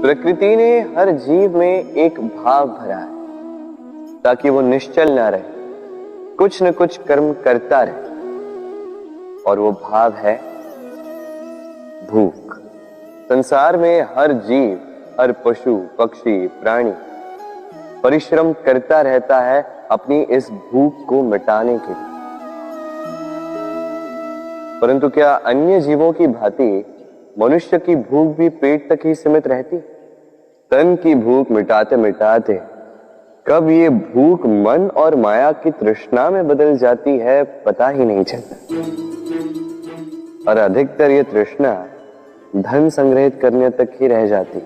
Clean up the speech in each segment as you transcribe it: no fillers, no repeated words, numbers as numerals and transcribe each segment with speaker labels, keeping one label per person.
Speaker 1: प्रकृति ने हर जीव में एक भाव भरा है ताकि वो निश्चल ना रहे, कुछ न कुछ कर्म करता रहे। और वो भाव है भूख। संसार में हर जीव, हर पशु पक्षी प्राणी परिश्रम करता रहता है अपनी इस भूख को मिटाने के लिए। परंतु क्या अन्य जीवों की भांति मनुष्य की भूख भी पेट तक ही सीमित रहती? तन की भूख मिटाते मिटाते कब ये भूख मन और माया की तृष्णा में बदल जाती है पता ही नहीं चलता। और अधिकतर ये तृष्णा धन संग्रहित करने तक ही रह जाती।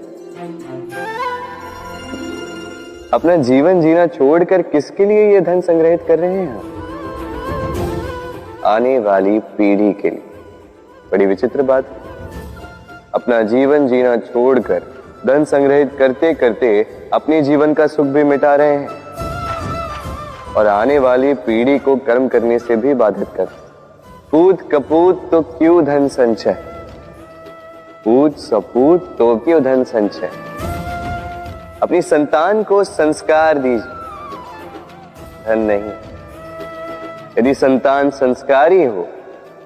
Speaker 1: अपना जीवन जीना छोड़कर किसके लिए ये धन संग्रहित कर रहे हैं? आने वाली पीढ़ी के लिए। बड़ी विचित्र बात है। अपना जीवन जीना छोड़कर धन संग्रहित करते करते अपने जीवन का सुख भी मिटा रहे हैं और आने वाली पीढ़ी को कर्म करने से भी बाधित कर। पूत कपूत तो क्यों धन संचय, पूत सपूत तो क्यों धन संचय। अपनी संतान को संस्कार दीजिए, धन नहीं। यदि संतान संस्कारी हो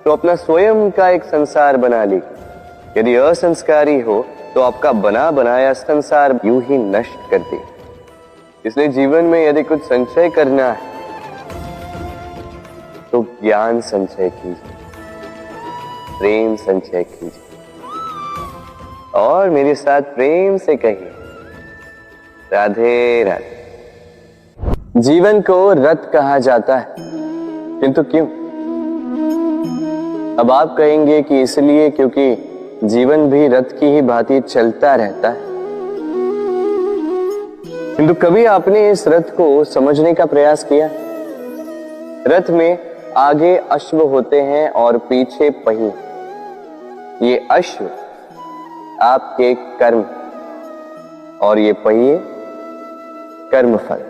Speaker 1: तो अपना स्वयं का एक संसार बना लीजिए। यदि असंस्कारी हो तो आपका बना बनाया संसार यूं ही नष्ट कर दे। इसलिए जीवन में यदि कुछ संचय करना है तो ज्ञान संचय कीजिए, प्रेम संचय कीजिए और मेरे साथ प्रेम से कहिए राधे राधे। जीवन को रथ कहा जाता है, किंतु क्यों? अब आप कहेंगे कि इसलिए क्योंकि जीवन भी रथ की ही भांति चलता रहता है। किंतु कभी आपने इस रथ को समझने का प्रयास किया? रथ में आगे अश्व होते हैं और पीछे पहिए। ये अश्व आपके कर्म और ये पहिए कर्मफल।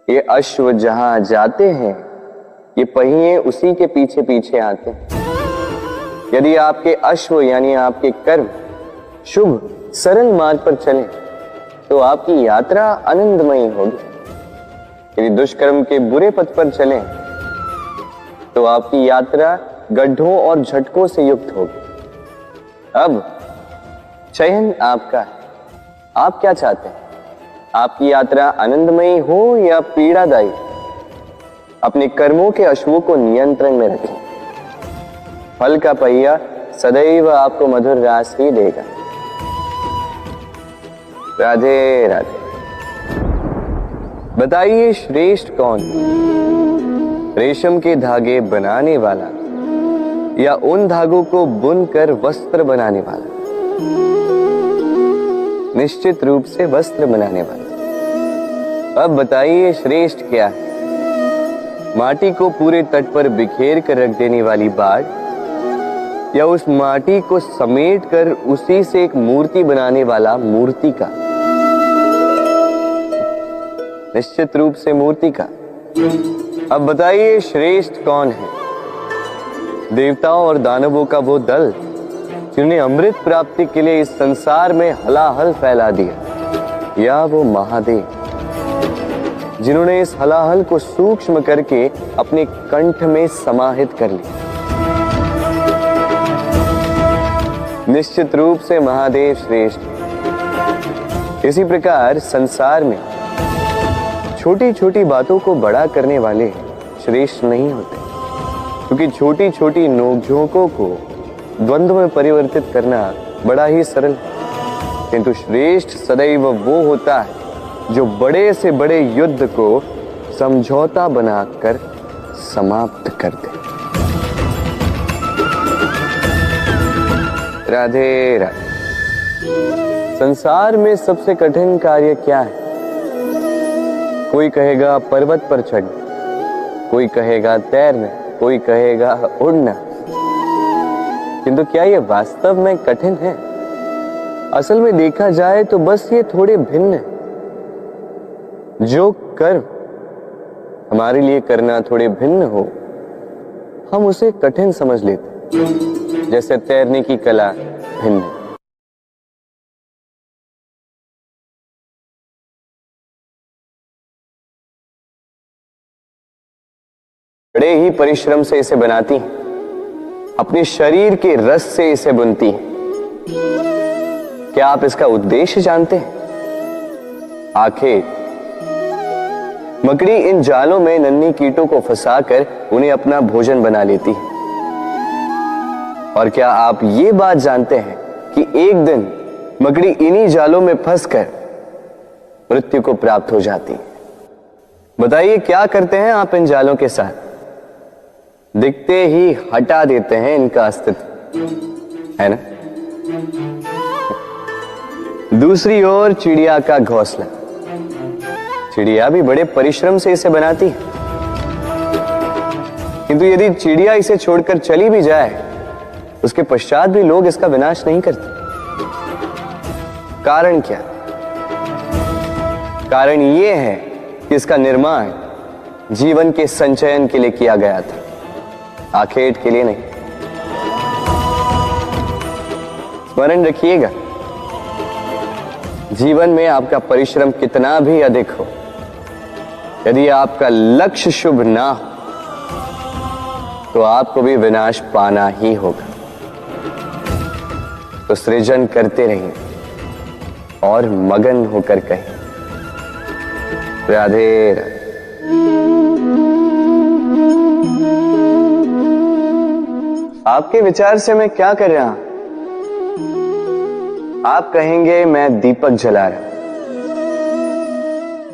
Speaker 1: ये अश्व जहां जाते हैं ये पहिए उसी के पीछे पीछे आते हैं। यदि आपके अश्व यानी आपके कर्म शुभ सरल मार्ग पर चले तो आपकी यात्रा आनंदमयी होगी। यदि दुष्कर्म के बुरे पथ पर चलें तो आपकी यात्रा गड्ढों और झटकों से युक्त होगी। अब चयन आपका है, आप क्या चाहते हैं? आपकी यात्रा आनंदमयी हो या पीड़ादायी? अपने कर्मों के अश्वों को नियंत्रण में रखें। फल का पहिया सदैव आपको मधुर रास ही देगा। राधे राधे। बताइए श्रेष्ठ कौन? रेशम के धागे बनाने वाला या उन धागों को बुनकर वस्त्र बनाने वाला? निश्चित रूप से वस्त्र बनाने वाला। अब बताइए श्रेष्ठ क्या है? माटी को पूरे तट पर बिखेर कर रख देने वाली बाढ़ या उस माटी को समेट कर उसी से एक मूर्ति बनाने वाला मूर्तिकार? निश्चित रूप से मूर्तिकार। अब बताइए श्रेष्ठ कौन है? देवताओं और दानवों का वो दल जिन्हें अमृत प्राप्ति के लिए इस संसार में हलाहल फैला दिया, या वो महादेव जिन्होंने इस हलाहल को सूक्ष्म करके अपने कंठ में समाहित कर लिया? निश्चित रूप से महादेव श्रेष्ठ। इसी प्रकार संसार में छोटी छोटी बातों को बड़ा करने वाले श्रेष्ठ नहीं होते, क्योंकि छोटी छोटी नोकझोंकों को द्वंद्व में परिवर्तित करना बड़ा ही सरल है। किंतु श्रेष्ठ सदैव वो होता है जो बड़े से बड़े युद्ध को समझौता बनाकर समाप्त कर दे। राधे राधे। संसार में सबसे कठिन कार्य क्या है? कोई कहेगा पर्वत पर चढ़ना, कोई कहेगा तैरना, कोई कहेगा उड़ना। किंतु क्या ये वास्तव में कठिन है? असल में देखा जाए तो बस ये थोड़े भिन्न है। जो कर्म हमारे लिए करना थोड़े भिन्न हो हम उसे कठिन समझ लेते, जैसे तैरने की कला भिन्न है। बड़े ही परिश्रम से इसे बनाती हैं, अपने शरीर के रस से इसे बुनती हैं। क्या आप इसका उद्देश्य जानते हैं? आखिर मकड़ी इन जालों में नन्ही कीटों को फंसाकर उन्हें अपना भोजन बना लेती है। और क्या आप ये बात जानते हैं कि एक दिन मकड़ी इन्हीं जालों में फंसकर मृत्यु को प्राप्त हो जाती है? बताइए क्या करते हैं आप इन जालों के साथ? दिखते ही हटा देते हैं इनका अस्तित्व, है ना? दूसरी ओर चिड़िया का घोंसला। चिड़िया भी बड़े परिश्रम से इसे बनाती है, किंतु यदि चिड़िया इसे छोड़कर चली भी जाए, उसके पश्चात भी लोग इसका विनाश नहीं करते। कारण क्या? कारण यह है कि इसका निर्माण जीवन के संचयन के लिए किया गया था, आखेट के लिए नहीं। स्मरण रखिएगा, जीवन में आपका परिश्रम कितना भी अधिक हो, यदि आपका लक्ष्य शुभ ना हो तो आपको भी विनाश पाना ही होगा। तो सृजन करते रहिए और मगन होकर कहिए राधे राधे। आपके विचार से मैं क्या कर रहा हूं? आप कहेंगे मैं दीपक जला रहा हूं,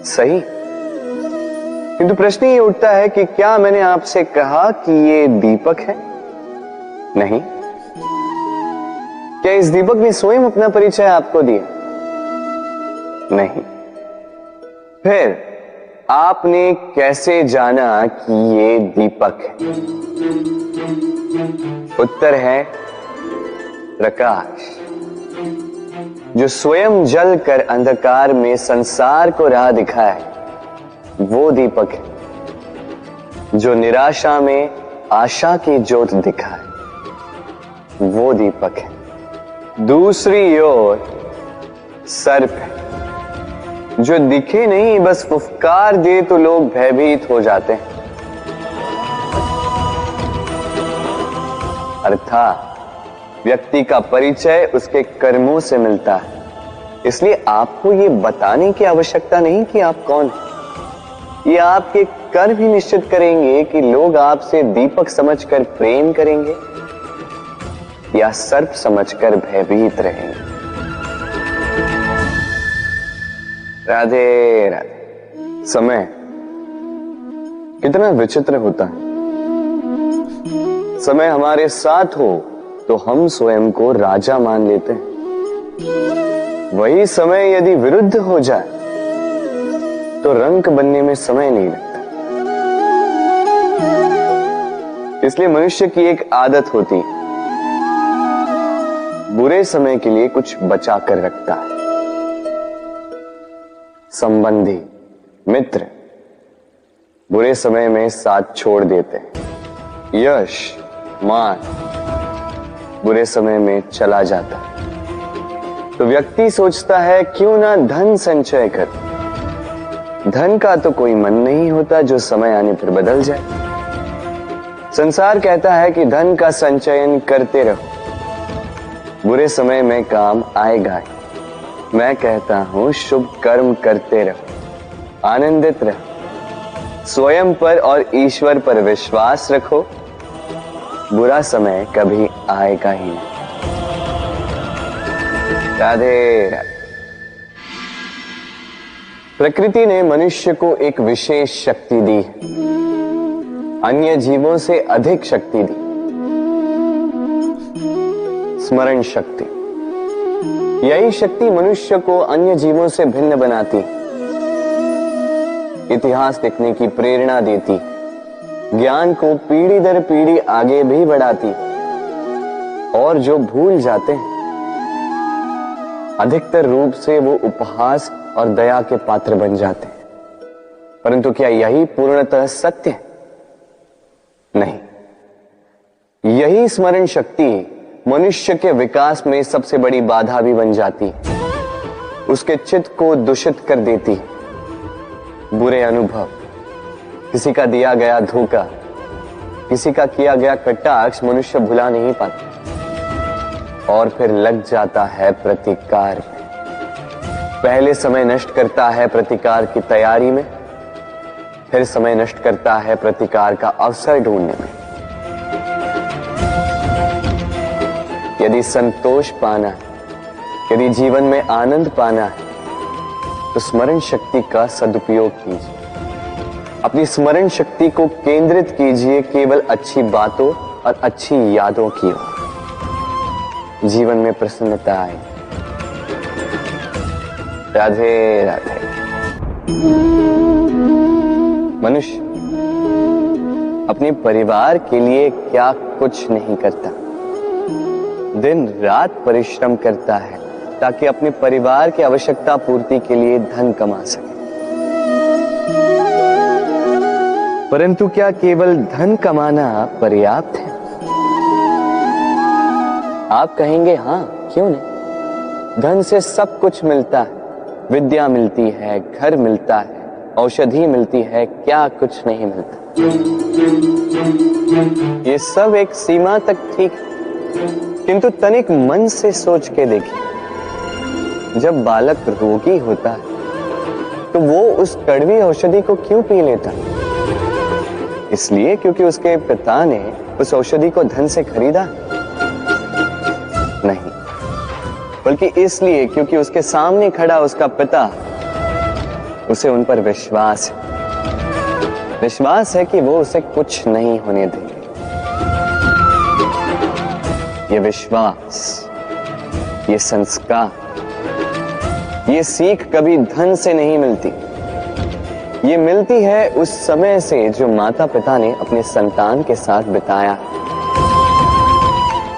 Speaker 1: सही। किंतु प्रश्न ये उठता है कि क्या मैंने आपसे कहा कि ये दीपक है? नहीं। क्या इस दीपक ने स्वयं अपना परिचय आपको दिया? नहीं। फिर आपने कैसे जाना कि ये दीपक है? उत्तर है प्रकाश, जो स्वयं जलकर अंधकार में संसार को राह दिखाए, वो दीपक है। जो निराशा में आशा की ज्योत दिखाए, वो दीपक है। दूसरी ओर सर्प है, जो दिखे नहीं, बस फुफकार दे तो लोग भयभीत हो जाते हैं। अर्थात व्यक्ति का परिचय उसके कर्मों से मिलता है, इसलिए आपको यह बताने की आवश्यकता नहीं कि आप कौन हैं। ये आपके कर्म ही निश्चित करेंगे कि लोग आपसे दीपक समझकर प्रेम करेंगे या सर्प समझकर भयभीत रहेंगे। राधे राधे। समय कितना विचित्र होता है। समय हमारे साथ हो तो हम स्वयं को राजा मान लेते हैं, वही समय यदि विरुद्ध हो जाए तो रंक बनने में समय नहीं लगता। इसलिए मनुष्य की एक आदत होती है, बुरे समय के लिए कुछ बचा कर रखता है। संबंधी, मित्र बुरे समय में साथ छोड़ देते हैं। यश, मान बुरे समय में चला जाता है। तो व्यक्ति सोचता है क्यों ना धन संचय कर। धन का तो कोई मन नहीं होता जो समय आने पर बदल जाए। संसार कहता है कि धन का संचयन करते रहो, बुरे समय में काम आएगा। मैं कहता हूं शुभ कर्म करते रहो, आनंदित रहो, स्वयं पर और ईश्वर पर विश्वास रखो, बुरा समय कभी आएगा ही नहीं। राधे राधे। प्रकृति ने मनुष्य को एक विशेष शक्ति दी है, अन्य जीवों से अधिक शक्ति दी, स्मरण शक्ति। यही शक्ति मनुष्य को अन्य जीवों से भिन्न बनाती, इतिहास लिखने की प्रेरणा देती, ज्ञान को पीढ़ी दर पीढ़ी आगे भी बढ़ाती। और जो भूल जाते हैं अधिकतर रूप से वो उपहास और दया के पात्र बन जाते हैं। परंतु क्या यही पूर्णतः सत्य है? नहीं। यही स्मरण शक्ति मनुष्य के विकास में सबसे बड़ी बाधा भी बन जाती है, उसके चित्त को दूषित कर देती। बुरे अनुभव, किसी का दिया गया धोखा, किसी का किया गया कटाक्ष मनुष्य भुला नहीं पाता और फिर लग जाता है प्रतिकार में। पहले समय नष्ट करता है प्रतिकार की तैयारी में, फिर समय नष्ट करता है प्रतिकार का अवसर ढूंढने में। यदि संतोष पाना है, यदि जीवन में आनंद पाना है, तो स्मरण शक्ति का सदुपयोग कीजिए। अपनी स्मरण शक्ति को केंद्रित कीजिए केवल अच्छी बातों और अच्छी यादों की ओर। जीवन में प्रसन्नता आए। राधे राधे। मनुष्य अपने परिवार के लिए क्या कुछ नहीं करता, दिन रात परिश्रम करता है ताकि अपने परिवार की आवश्यकता पूर्ति के लिए धन कमा सके। परंतु क्या केवल धन कमाना पर्याप्त है? आप कहेंगे हाँ, क्यों नहीं। धन से सब कुछ मिलता है, विद्या मिलती है, घर मिलता है, औषधि मिलती है, क्या कुछ नहीं मिलता। ये सब एक सीमा तक ठीक है, किंतु तनिक मन से सोच के देखिए, जब बालक रोगी होता है तो वो उस कड़वी औषधि को क्यों पी लेता? इसलिए क्योंकि उसके पिता ने उस औषधि को धन से खरीदा? नहीं, बल्कि इसलिए क्योंकि उसके सामने खड़ा उसका पिता, उसे उन पर विश्वास है। विश्वास है कि वो उसे कुछ नहीं होने देंगे। ये विश्वास, ये संस्कार, ये सीख कभी धन से नहीं मिलती। ये मिलती है उस समय से जो माता पिता ने अपने संतान के साथ बिताया।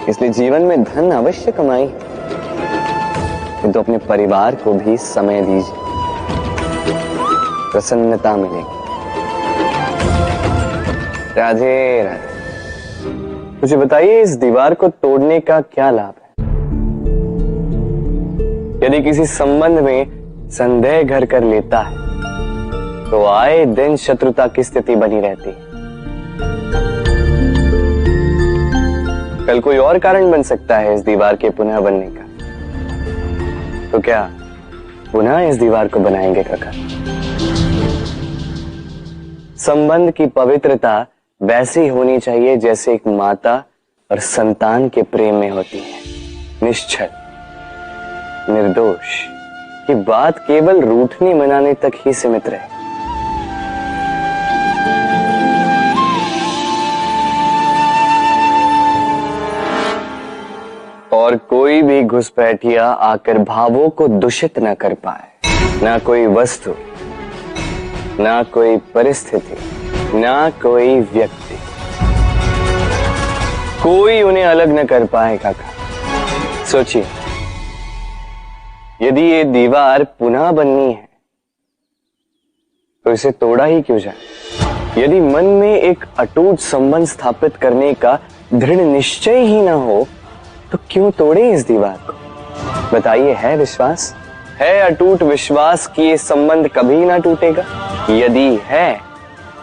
Speaker 1: इसलिए जीवन में धन अवश्य कमाई, किंतु अपने परिवार को भी समय दीजिए, प्रसन्नता मिलेगी। राधे राधे। मुझे बताइए, इस दीवार को तोड़ने का क्या लाभ है? यदि किसी संबंध में संदेह घर कर लेता है तो आए दिन शत्रुता की स्थिति बनी रहती है। कल कोई और कारण बन सकता है इस दीवार के पुनः बनने का। तो क्या पुनः इस दीवार को बनाएंगे काका? संबंध की पवित्रता वैसी होनी चाहिए जैसे एक माता और संतान के प्रेम में होती है, निश्चल, निर्दोष, कि बात केवल रूठने मनाने तक ही सीमित रहे। और कोई भी घुसपैठिया आकर भावों को दूषित न कर पाए। ना कोई वस्तु, ना कोई परिस्थिति, ना कोई व्यक्ति, कोई उन्हें अलग न कर पाए काका। सोचिए, यदि ये दीवार पुनः बननी है तो इसे तोड़ा ही क्यों जाए? यदि मन में एक अटूट संबंध स्थापित करने का दृढ़ निश्चय ही ना हो तो क्यों तोड़े इस दीवार को? बताइए, है विश्वास, है अटूट विश्वास कि ये संबंध कभी ना टूटेगा? यदि है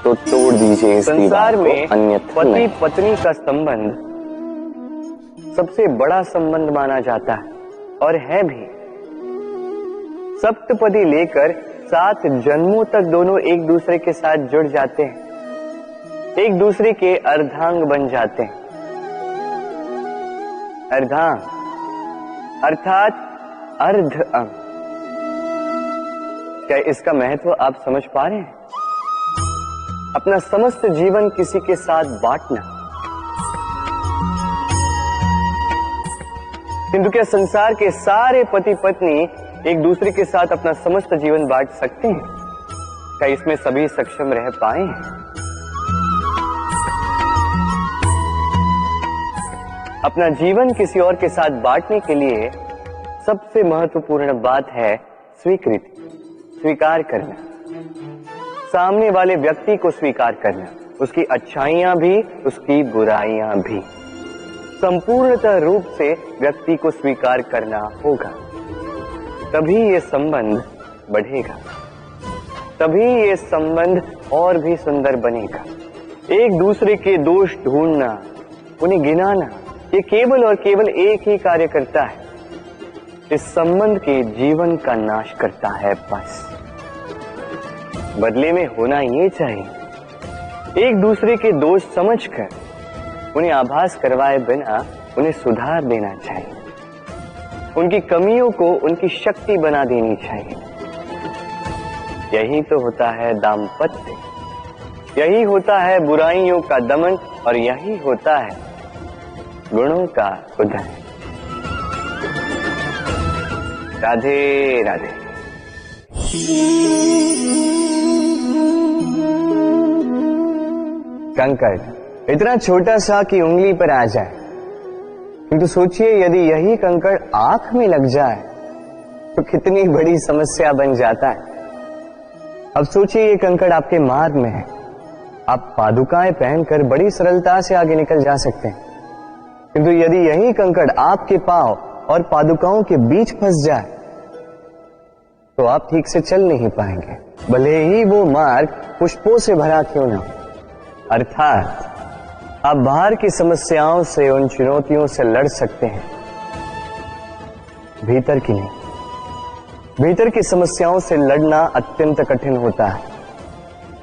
Speaker 1: तो तोड़ दीजिए इस दीवार को, अन्यथा पति पत्नी का संबंध सबसे बड़ा संबंध माना जाता है और है भी। सप्तपदी लेकर 7 जन्मों तक दोनों एक दूसरे के साथ जुड़ जाते हैं, एक दूसरे के अर्धांग बन जाते हैं। अर्धांग अर्थात अर्ध अंग। क्या इसका महत्व आप समझ पा रहे हैं? अपना समस्त जीवन किसी के साथ बांटना। किंतु क्या संसार के सारे पति पत्नी एक दूसरे के साथ अपना समस्त जीवन बांट सकते हैं? क्या इसमें सभी सक्षम रह पाए हैं? अपना जीवन किसी और के साथ बांटने के लिए सबसे महत्वपूर्ण बात है स्वीकृति, स्वीकार करना। सामने वाले व्यक्ति को स्वीकार करना, उसकी अच्छाइयां भी, उसकी बुराइयां भी। संपूर्णतः रूप से व्यक्ति को स्वीकार करना होगा, तभी ये संबंध बढ़ेगा, तभी ये संबंध और भी सुंदर बनेगा। एक दूसरे के दोष ढूंढना, उन्हें गिनाना, ये केवल और केवल एक ही कार्य करता है, इस संबंध के जीवन का नाश करता है। बस बदले में होना ये चाहिए, एक दूसरे के दोष समझकर उन्हें आभास करवाए बिना उन्हें सुधार देना चाहिए, उनकी कमियों को उनकी शक्ति बना देनी चाहिए। यही तो होता है दाम्पत्य, यही होता है बुराइयों का दमन, और यही होता है गुणों का उदय। राधे राधे। कंकड़ इतना छोटा सा कि उंगली पर आ जाए, किंतु सोचिए यदि यही कंकड़ आंख में लग जाए तो कितनी बड़ी समस्या बन जाता है। अब सोचिए ये कंकड़ आपके मार्ग में है, आप पादुकाएं पहनकर बड़ी सरलता से आगे निकल जा सकते हैं, किंतु यदि यही कंकड़ आपके पांव और पादुकाओं के बीच फंस जाए तो आप ठीक से चल नहीं पाएंगे, भले ही वो मार्ग पुष्पों से भरा क्यों ना हो। अर्थात आप बाहर की समस्याओं से, उन चुनौतियों से लड़ सकते हैं, भीतर की नहीं। भीतर की समस्याओं से लड़ना अत्यंत कठिन होता है,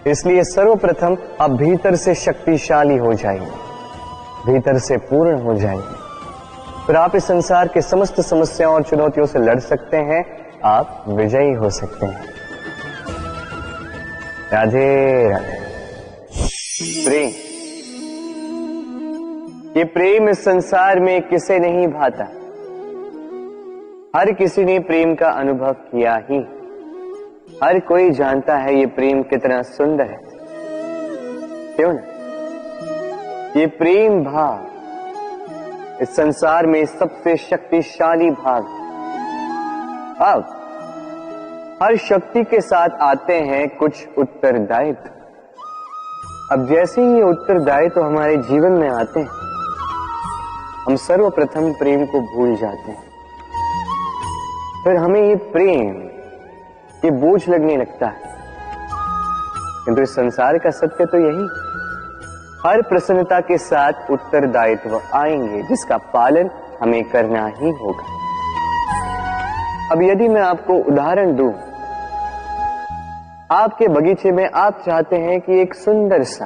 Speaker 1: इसलिए सर्वप्रथम आप भीतर से शक्तिशाली हो जाइए, भीतर से पूर्ण हो जाइए, फिर आप इस संसार के समस्त समस्याओं और चुनौतियों से लड़ सकते हैं, आप विजयी हो सकते हैं। राधे राधे। प्रेम, ये प्रेम इस संसार में किसे नहीं भाता, हर किसी ने प्रेम का अनुभव किया ही, हर कोई जानता है ये प्रेम कितना सुंदर है, क्यों ना? ये प्रेम भाव इस संसार में सबसे शक्तिशाली भाव। अब हर शक्ति के साथ आते हैं कुछ उत्तरदायित्व। अब जैसे ही ये उत्तरदायित्व हमारे जीवन में आते हैं, हम सर्वप्रथम प्रेम को भूल जाते हैं, फिर हमें ये प्रेम, ये बोझ लगने लगता है। किंतु इस संसार का सत्य तो यही, हर प्रसन्नता के साथ उत्तरदायित्व आएंगे जिसका पालन हमें करना ही होगा। अब यदि मैं आपको उदाहरण दूं, आपके बगीचे में आप चाहते हैं कि एक सुंदर सा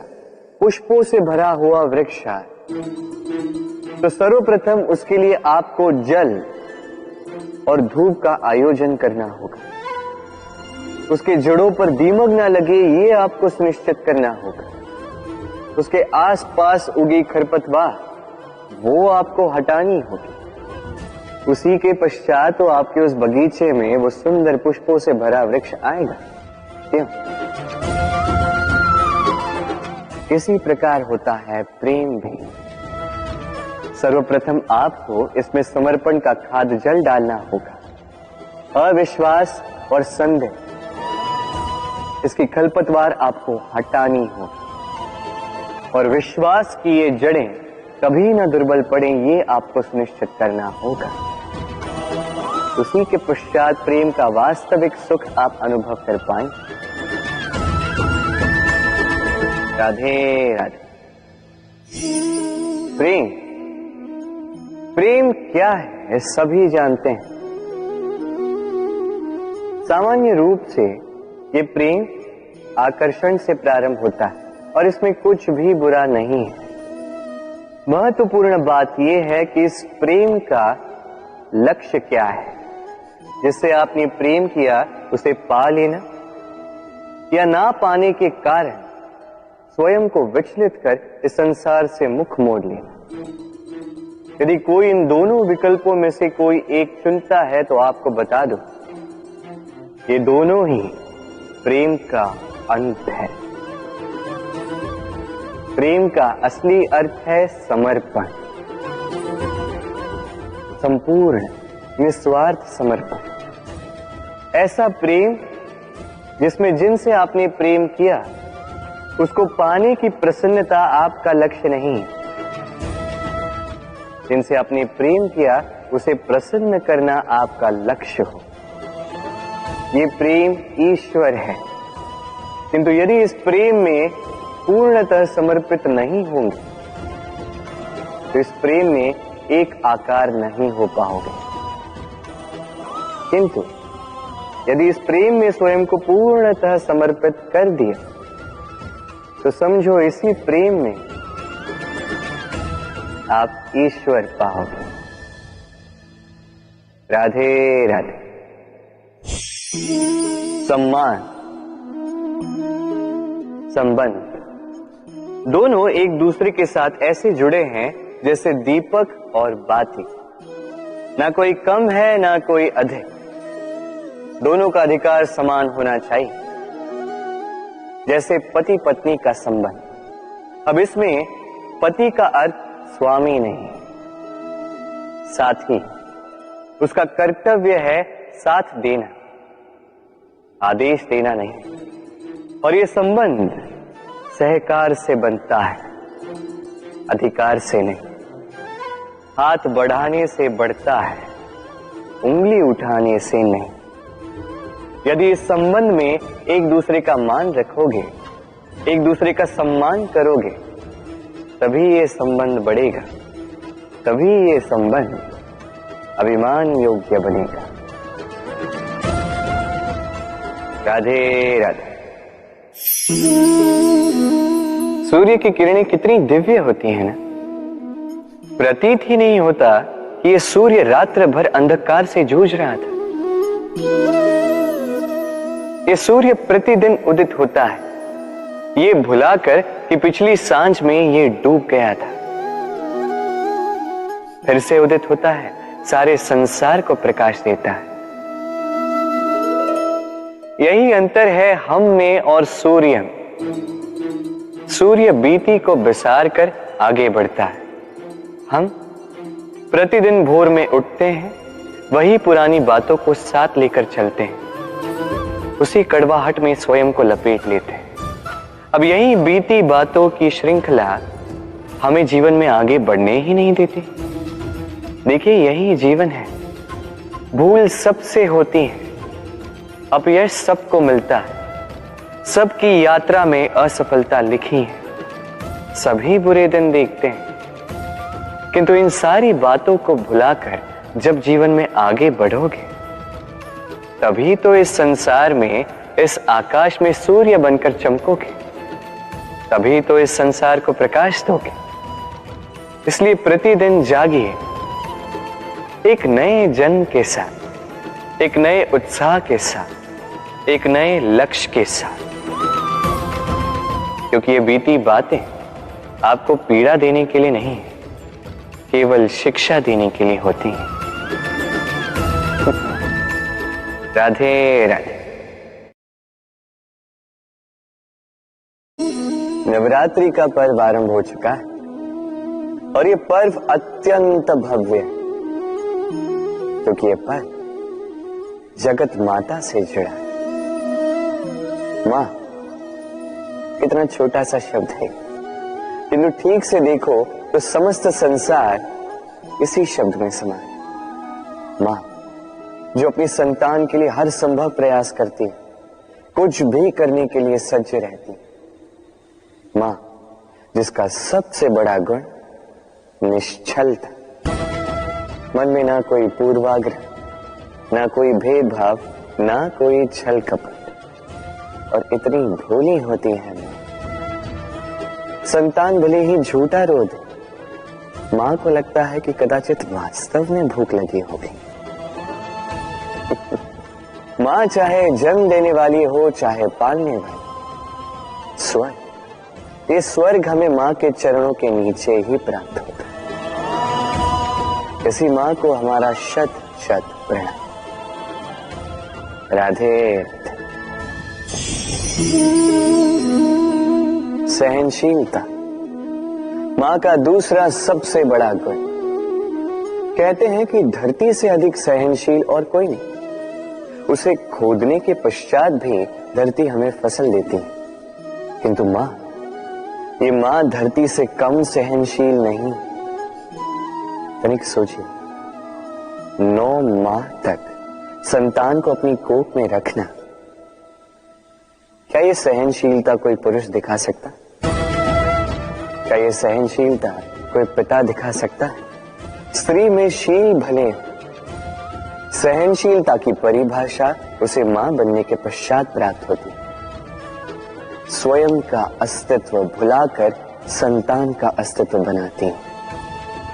Speaker 1: पुष्पों से भरा हुआ वृक्ष आए, तो सर्वप्रथम उसके लिए आपको जल और धूप का आयोजन करना होगा, उसके जड़ों पर दीमक ना लगे ये आपको सुनिश्चित करना होगा, उसके आसपास उगी खरपतवार वो आपको हटानी होगी, उसी के पश्चात तो आपके उस बगीचे में वो सुंदर पुष्पों से भरा वृक्ष आएगा। क्यों? इसी प्रकार होता है प्रेम भी। सर्वप्रथम आपको इसमें समर्पण का खाद जल डालना होगा, अविश्वास और संदेह, इसकी खरपतवार आपको हटानी होगी, और विश्वास की ये जड़ें कभी ना दुर्बल पड़े ये आपको सुनिश्चित करना होगा। उसी के पश्चात प्रेम का वास्तविक सुख आप अनुभव कर पाएंगे। राधे राधे। प्रेम, प्रेम क्या है सभी जानते हैं। सामान्य रूप से ये प्रेम आकर्षण से प्रारंभ होता है और इसमें कुछ भी बुरा नहीं है। महत्वपूर्ण बात यह है कि इस प्रेम का लक्ष्य क्या है। जिससे आपने प्रेम किया उसे पा लेना या ना पाने के कारण स्वयं को विचलित कर इस संसार से मुख मोड़ लेना। यदि कोई इन दोनों विकल्पों में से कोई एक चुनता है तो आपको बता दो, ये दोनों ही प्रेम का अंत है। प्रेम का असली अर्थ है समर्पण, संपूर्ण निस्वार्थ समर्पण। ऐसा प्रेम जिसमें जिनसे आपने प्रेम किया उसको पाने की प्रसन्नता आपका लक्ष्य नहीं, जिनसे आपने प्रेम किया उसे प्रसन्न करना आपका लक्ष्य हो। ये प्रेम ईश्वर है, किंतु यदि इस प्रेम में पूर्णतः समर्पित नहीं होंगे तो इस प्रेम में एक आकार नहीं हो पाओगे। किंतु यदि इस प्रेम में स्वयं को पूर्णतः समर्पित कर दिया तो समझो इसी प्रेम में आप ईश्वर पाओगे। राधे राधे। सम्मान, संबंध दोनों एक दूसरे के साथ ऐसे जुड़े हैं जैसे दीपक और बाती। ना कोई कम है ना कोई अधिक, दोनों का अधिकार समान होना चाहिए, जैसे पति पत्नी का संबंध। अब इसमें पति का अर्थ स्वामी नहीं, साथी। उसका कर्तव्य है साथ देना, आदेश देना नहीं। और ये संबंध सहकार से बनता है, अधिकार से नहीं। हाथ बढ़ाने से बढ़ता है, उंगली उठाने से नहीं। यदि इस संबंध में एक दूसरे का मान रखोगे, एक दूसरे का सम्मान करोगे, तभी ये संबंध बढ़ेगा, तभी ये संबंध अभिमान योग्य बनेगा। राधे राधे। सूर्य की किरणें कितनी दिव्य होती हैं ना। प्रतीत ही नहीं होता कि ये सूर्य रात्र भर अंधकार से जूझ रहा था। ये सूर्य प्रतिदिन उदित होता है, ये भुलाकर कि पिछली सांझ में ये डूब गया था। फिर से उदित होता है, सारे संसार को प्रकाश देता है। यही अंतर है हम में और सूर्य में। सूर्य बीती को बिसार कर आगे बढ़ता है, हम प्रतिदिन भोर में उठते हैं, वही पुरानी बातों को साथ लेकर चलते हैं, उसी कड़वाहट में स्वयं को लपेट लेते हैं। अब यही बीती बातों की श्रृंखला हमें जीवन में आगे बढ़ने ही नहीं देती। देखिए, यही जीवन है। भूल सबसे होती है, अपयश सबको मिलता है, सबकी यात्रा में असफलता लिखी है, सभी बुरे दिन देखते हैं। किंतु इन सारी बातों को भुलाकर जब जीवन में आगे बढ़ोगे, तभी तो इस संसार में, इस आकाश में सूर्य बनकर चमकोगे, तभी तो इस संसार को प्रकाश दोगे। इसलिए प्रतिदिन जागिए, एक नए जन्म के साथ, एक नए उत्साह के साथ, एक नए लक्ष्य के साथ। क्योंकि ये बीती बातें आपको पीड़ा देने के लिए नहीं, केवल शिक्षा देने के लिए होती हैं। राधे राधे। नवरात्रि का पर्व आरंभ हो चुका है और ये पर्व अत्यंत भव्य है, क्योंकि ये पर्व जगत माता से जुड़ा है। मां कितना छोटा सा शब्द है, किंतु ठीक से देखो तो समस्त संसार इसी शब्द में समा है। मां जो अपनी संतान के लिए हर संभव प्रयास करती है, कुछ भी करने के लिए सज्ज रहती है। मां जिसका सबसे बड़ा गुण निश्चलता, मन में ना कोई पूर्वाग्रह, ना कोई भेदभाव, ना कोई छल कपट, और इतनी भोली होती है मां। संतान भले ही झूठा रो दे, मां को लगता है कि कदाचित वास्तव में भूख लगी होगी। मां चाहे जन्म देने वाली हो, चाहे पालने वाली, स्वर्ग, ये स्वर्ग हमें मां के चरणों के नीचे ही प्राप्त होता है। इसी मां को हमारा शत शत प्रणाम। राधे। सहनशीलता मां का दूसरा सबसे बड़ा गुण। कहते हैं कि धरती से अधिक सहनशील और कोई नहीं। उसे खोदने के पश्चात भी धरती हमें फसल देती है, किंतु मां, ये मां धरती से कम सहनशील नहीं। तनिक सोचिए, 9 माह तक संतान को अपनी कोख में रखना, क्या ये सहनशीलता कोई पुरुष दिखा सकता? क्या ये सहनशीलता कोई पिता दिखा सकता है? स्त्री में शील भले, सहनशीलता की परिभाषा उसे मां बनने के पश्चात प्राप्त होती। स्वयं का अस्तित्व भुलाकर संतान का अस्तित्व बनाती है।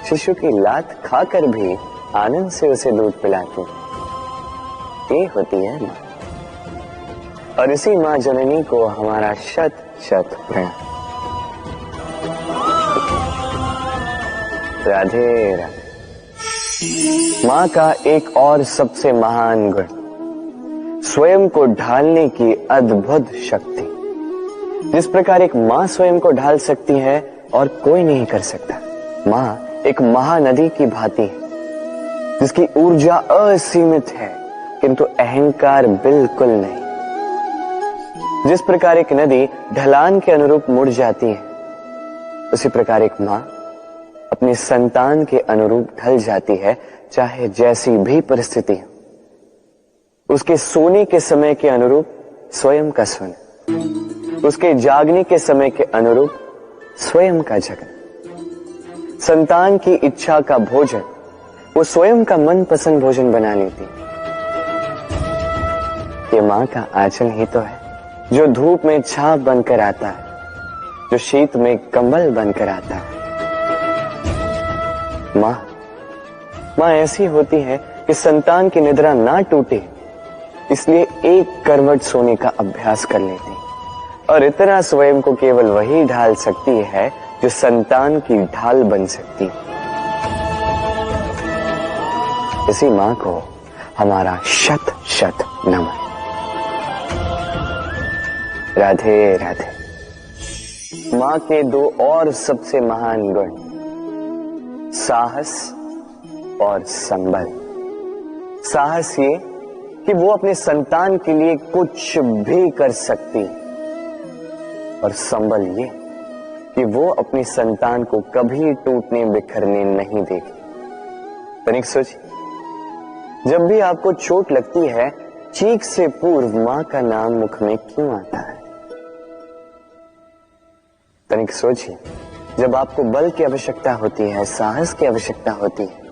Speaker 1: शिशु की लात खाकर भी आनंद से उसे दूध पिलाती। ये होती है मां, और इसी मां जननी को हमारा शत शत प्रणाम। राधे राधे। मां का एक और सबसे महान गुण, स्वयं को ढालने की अद्भुत शक्ति। जिस प्रकार एक मां स्वयं को ढाल सकती है और कोई नहीं कर सकता। मां एक महानदी की भांति है जिसकी ऊर्जा असीमित है किंतु अहंकार बिल्कुल नहीं। जिस प्रकार एक नदी ढलान के अनुरूप मुड़ जाती है, उसी प्रकार एक मां अपने संतान के अनुरूप ढल जाती है, चाहे जैसी भी परिस्थिति हो। उसके सोने के समय के अनुरूप स्वयं का सोना, उसके जागने के समय के अनुरूप स्वयं का जगना। संतान की इच्छा का भोजन वो स्वयं का मनपसंद भोजन बना लेती। ये मां का आंचल ही तो है जो धूप में छाप बनकर आता है, जो शीत में कंबल बनकर आता है। मां ऐसी होती है कि संतान की निद्रा ना टूटे, इसलिए एक करवट सोने का अभ्यास कर लेती, और इतना स्वयं को केवल वही ढाल सकती है जो संतान की ढाल बन सकती। इसी मां को हमारा शत शत नमन। राधे राधे। मां के दो और सबसे महान गुण, साहस और संबल। साहस ये कि वो अपने संतान के लिए कुछ भी कर सकती, और संबल ये कि वो अपनी संतान को कभी टूटने बिखरने नहीं देगी। तनिक सोचिए, जब भी आपको चोट लगती है, चीख से पूर्व मां का नाम मुख में क्यों आता है? तनिक सोचिए, जब आपको बल की आवश्यकता होती है, साहस की आवश्यकता होती है,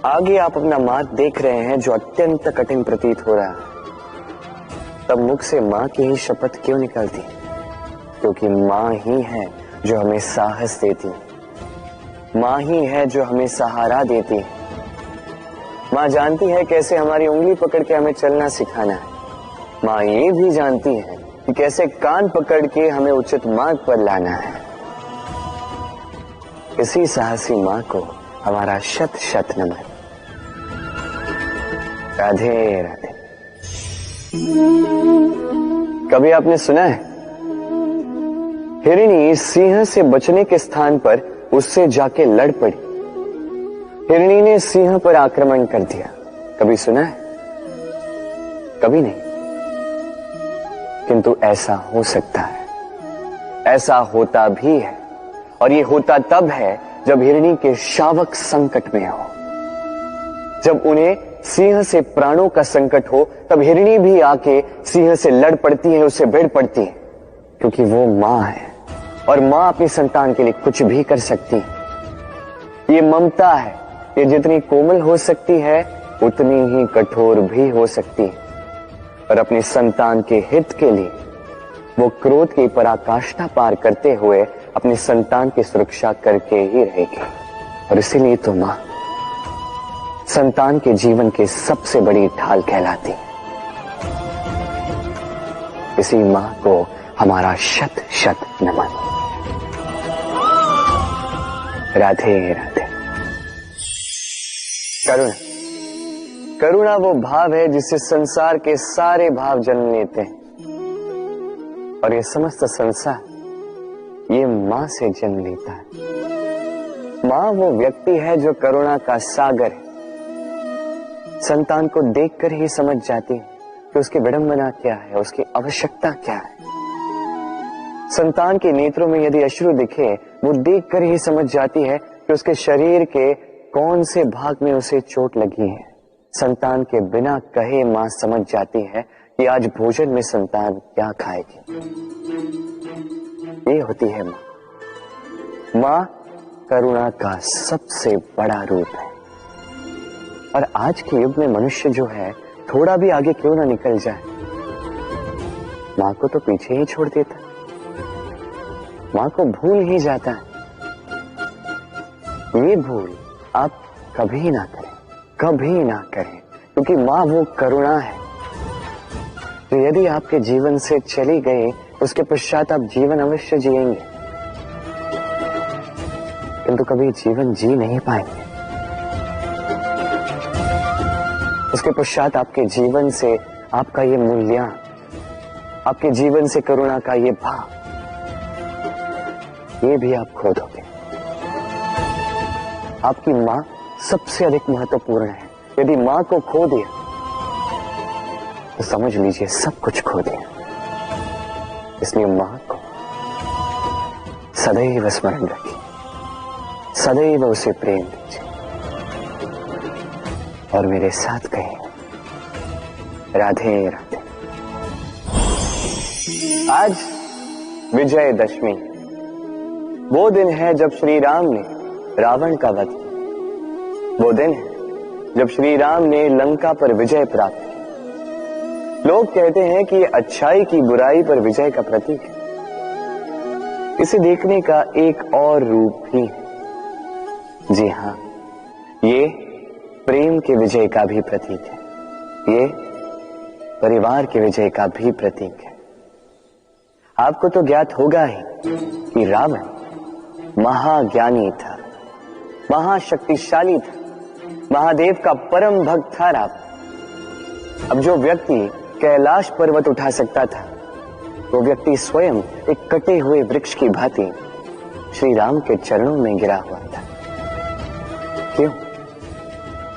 Speaker 1: आगे आप अपना मार्ग देख रहे हैं जो अत्यंत कठिन प्रतीत हो रहा है, तब मुख से मां की ही शपथ क्यों निकलती? क्योंकि मां ही है जो हमें साहस देती, मां ही है जो हमें सहारा देती। मां जानती है कैसे हमारी उंगली पकड़ के हमें चलना सिखाना है। मां ये भी जानती है कि कैसे कान पकड़ के हमें उचित मार्ग पर लाना है। इसी साहसी मां को हमारा शत शत नमन। राधे राधे। कभी आपने सुना है, हिरणी सिंह से बचने के स्थान पर उससे जाके लड़ पड़ी। हिरणी ने सिंह पर आक्रमण कर दिया। कभी सुना है? कभी नहीं। किंतु ऐसा हो सकता है, ऐसा होता भी है, और ये होता तब है जब हिरणी के शावक संकट में हो। जब उन्हें सिंह से प्राणों का संकट हो, तब हिरणी भी आके सिंह से लड़ पड़ती है, उससे भिड़ पड़ती है, क्योंकि वो मां है और मां अपनी संतान के लिए कुछ भी कर सकती है। ये ममता है, ये जितनी कोमल हो सकती है उतनी ही कठोर भी हो सकती है, और अपनी संतान के हित के लिए वो क्रोध की पराकाष्ठा पार करते हुए अपनी संतान की सुरक्षा करके ही रहेगी। और इसीलिए तो मां संतान के जीवन की सबसे बड़ी ढाल कहलाती। इसी मां को हमारा शत शत नमन। राधे राधे। करुणा, करुणा वो भाव है जिससे संसार के सारे भाव जन्म लेते हैं, और ये समस्त संसार ये मां से जन्म लेता है। मां वो व्यक्ति है जो करुणा का सागर है। संतान को देखकर ही समझ जाती है कि उसकी विडंबना क्या है, उसकी आवश्यकता क्या है। संतान के नेत्रों में यदि अश्रु दिखे, वो देखकर ही समझ जाती है कि उसके शरीर के कौन से भाग में उसे चोट लगी है। संतान के बिना कहे मां समझ जाती है कि आज भोजन में संतान क्या खाएगी। ये होती है मां। मां करुणा का सबसे बड़ा रूप है। और आज के युग में मनुष्य जो है थोड़ा भी आगे क्यों ना निकल जाए, मां को तो पीछे ही छोड़ देता, मां को भूल ही जाता है। ये भूल आप कभी ना करें, कभी ना करें, क्योंकि मां वो करुणा है तो यदि आपके जीवन से चली गई उसके पश्चात आप जीवन अवश्य जिएंगे, किंतु कभी जीवन जी नहीं पाएंगे। उसके पश्चात आपके जीवन से आपका ये मूल्य, आपके जीवन से करुणा का ये भाव, ये भी आप खो दोगे। आपकी मां सबसे अधिक महत्वपूर्ण है। यदि मां को खो दिया तो समझ लीजिए सब कुछ खो दिया। इसलिए मां को सदैव स्मरण रखिए, सदैव उसे प्रेम दीजिए और मेरे साथ कहिए राधे राधे। आज विजयदशमी, वो दिन है जब श्री राम ने रावण का वध किया। वो दिन है जब श्री राम ने लंका पर विजय प्राप्त की। लोग कहते हैं कि ये अच्छाई की बुराई पर विजय का प्रतीक है। इसे देखने का एक और रूप भी है। जी हां, ये प्रेम के विजय का भी प्रतीक है, ये परिवार के विजय का भी प्रतीक है। आपको तो ज्ञात होगा ही कि रावण महाज्ञानी था, महाशक्तिशाली था, महादेव का परम भक्त था रावण। अब जो व्यक्ति कैलाश पर्वत उठा सकता था, वो व्यक्ति स्वयं एक कटे हुए वृक्ष की भांति श्री राम के चरणों में गिरा हुआ था। क्यों?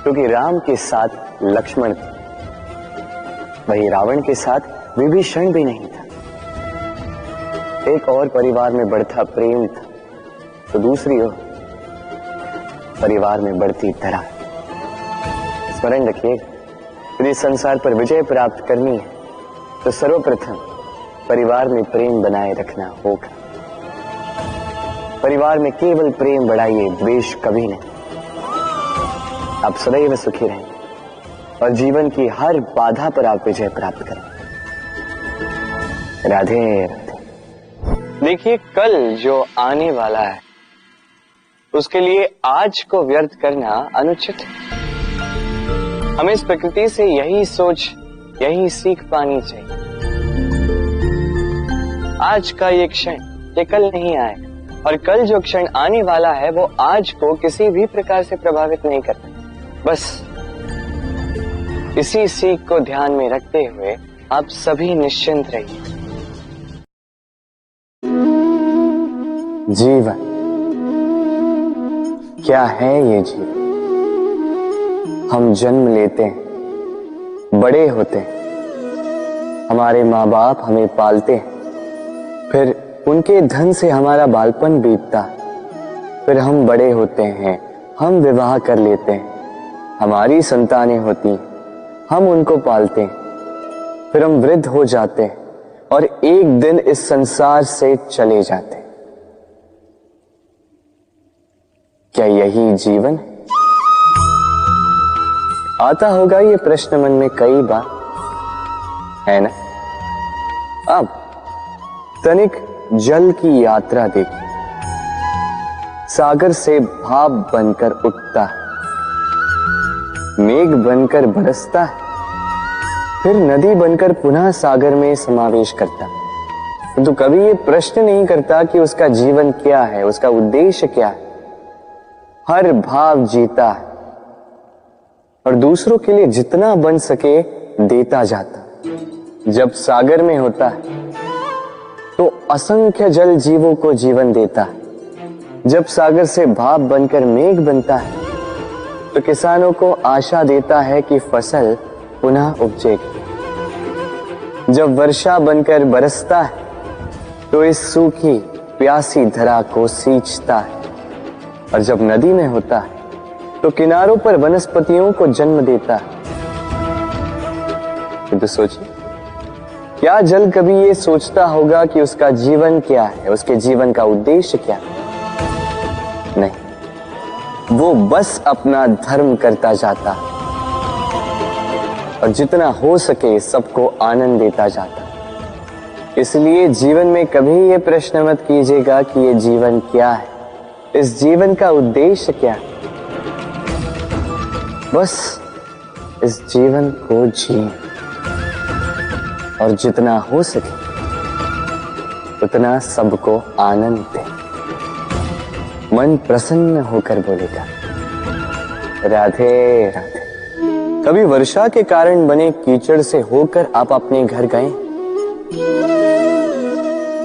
Speaker 1: क्योंकि राम के साथ लक्ष्मण था, वही रावण के साथ विभीषण भी नहीं था। एक और परिवार में बढ़ता प्रेम था तो दूसरी ओर परिवार में बढ़ती दरार। स्मरण रखिए, यदि संसार पर विजय प्राप्त करनी है तो सर्वप्रथम परिवार में प्रेम बनाए रखना होगा। परिवार में केवल प्रेम बढ़ाइए, द्वेष कभी नहीं। आप सदैव सुखी रहेंगे और जीवन की हर बाधा पर आप विजय प्राप्त करेंगे। राधे राधे। देखिए, कल जो आने वाला है उसके लिए आज को व्यर्थ करना अनुचित है। हमें इस प्रकृति से यही सोच, यही सीख पानी चाहिए। आज का ये क्षण, ये कल नहीं आएगा, और कल जो क्षण आने वाला है वो आज को किसी भी प्रकार से प्रभावित नहीं करता। बस इसी सीख को ध्यान में रखते हुए आप सभी निश्चिंत रहिए। जीवन क्या है ये जीवन? हम जन्म लेते हैं, बड़े होते हैं, हमारे माँ बाप हमें पालते हैं, फिर उनके धन से हमारा बालपन बीतता, फिर हम बड़े होते हैं, हम विवाह कर लेते हैं, हमारी संतानें होती हैं, हम उनको पालते हैं, फिर हम वृद्ध हो जाते हैं और एक दिन इस संसार से चले जाते हैं। क्या यही जीवन है? आता होगा ये प्रश्न मन में कई बार, है ना? अब तनिक जल की यात्रा देखिए। सागर से भाप बनकर उठता है, मेघ बनकर बरसता है, फिर नदी बनकर पुनः सागर में समावेश करता है। तो कभी ये प्रश्न नहीं करता कि उसका जीवन क्या है, उसका उद्देश्य क्या है। हर भाव जीता है और दूसरों के लिए जितना बन सके देता जाता। जब सागर में होता है तो असंख्य जल जीवों को जीवन देता है। जब सागर से भाप बनकर मेघ बनता है तो किसानों को आशा देता है कि फसल पुनः उपजेगी। जब वर्षा बनकर बरसता है तो इस सूखी प्यासी धरा को सींचता है। और जब नदी में होता है तो किनारों पर वनस्पतियों को जन्म देता है। तो सोचिए, क्या जल कभी ये सोचता होगा कि उसका जीवन क्या है, उसके जीवन का उद्देश्य क्या है? वो बस अपना धर्म करता जाता और जितना हो सके सबको आनंद देता जाता। इसलिए जीवन में कभी ये प्रश्न मत कीजिएगा कि ये जीवन क्या है, इस जीवन का उद्देश्य क्या है। बस इस जीवन को जिए और जितना हो सके उतना सबको आनंद दे। मन प्रसन्न होकर बोलेगा राधे राधे। कभी वर्षा के कारण बने कीचड़ से होकर आप अपने घर गए?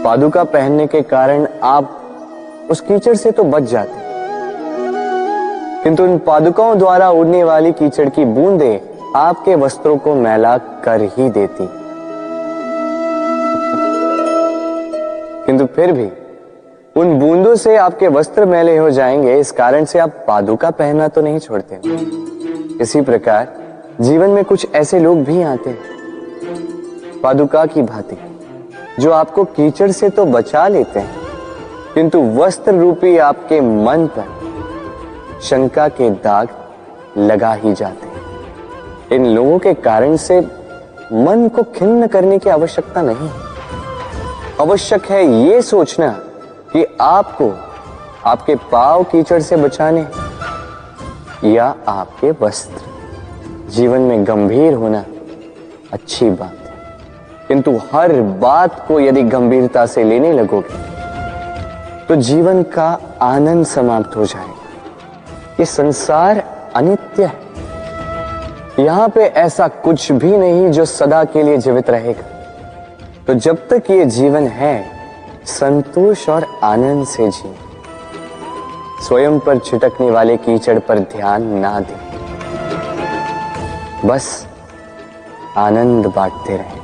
Speaker 1: पादुका पहनने के कारण आप उस कीचड़ से तो बच जाते, किंतु उन पादुकाओं द्वारा उड़ने वाली कीचड़ की बूंदें आपके वस्त्रों को मैला कर ही देती। किंतु फिर भी उन बूंदों से आपके वस्त्र मैले हो जाएंगे, इस कारण से आप पादुका पहनना तो नहीं छोड़ते। इसी प्रकार जीवन में कुछ ऐसे लोग भी आते हैं पादुका की भांति, जो आपको कीचड़ से तो बचा लेते हैं, किंतु वस्त्र रूपी आपके मन पर शंका के दाग लगा ही जाते हैं। इन लोगों के कारण से मन को खिन्न करने की आवश्यकता नहीं। आवश्यक है ये सोचना कि आपको आपके पांव कीचड़ से बचाने या आपके वस्त्र। जीवन में गंभीर होना अच्छी बात है, किंतु हर बात को यदि गंभीरता से लेने लगोगे तो जीवन का आनंद समाप्त हो जाएगा। ये संसार अनित्य है, यहां पे ऐसा कुछ भी नहीं जो सदा के लिए जीवित रहेगा। तो जब तक ये जीवन है, संतोष और आनंद से जिए। स्वयं पर छिटकने वाले कीचड़ पर ध्यान ना दें, बस आनंद बांटते रहें।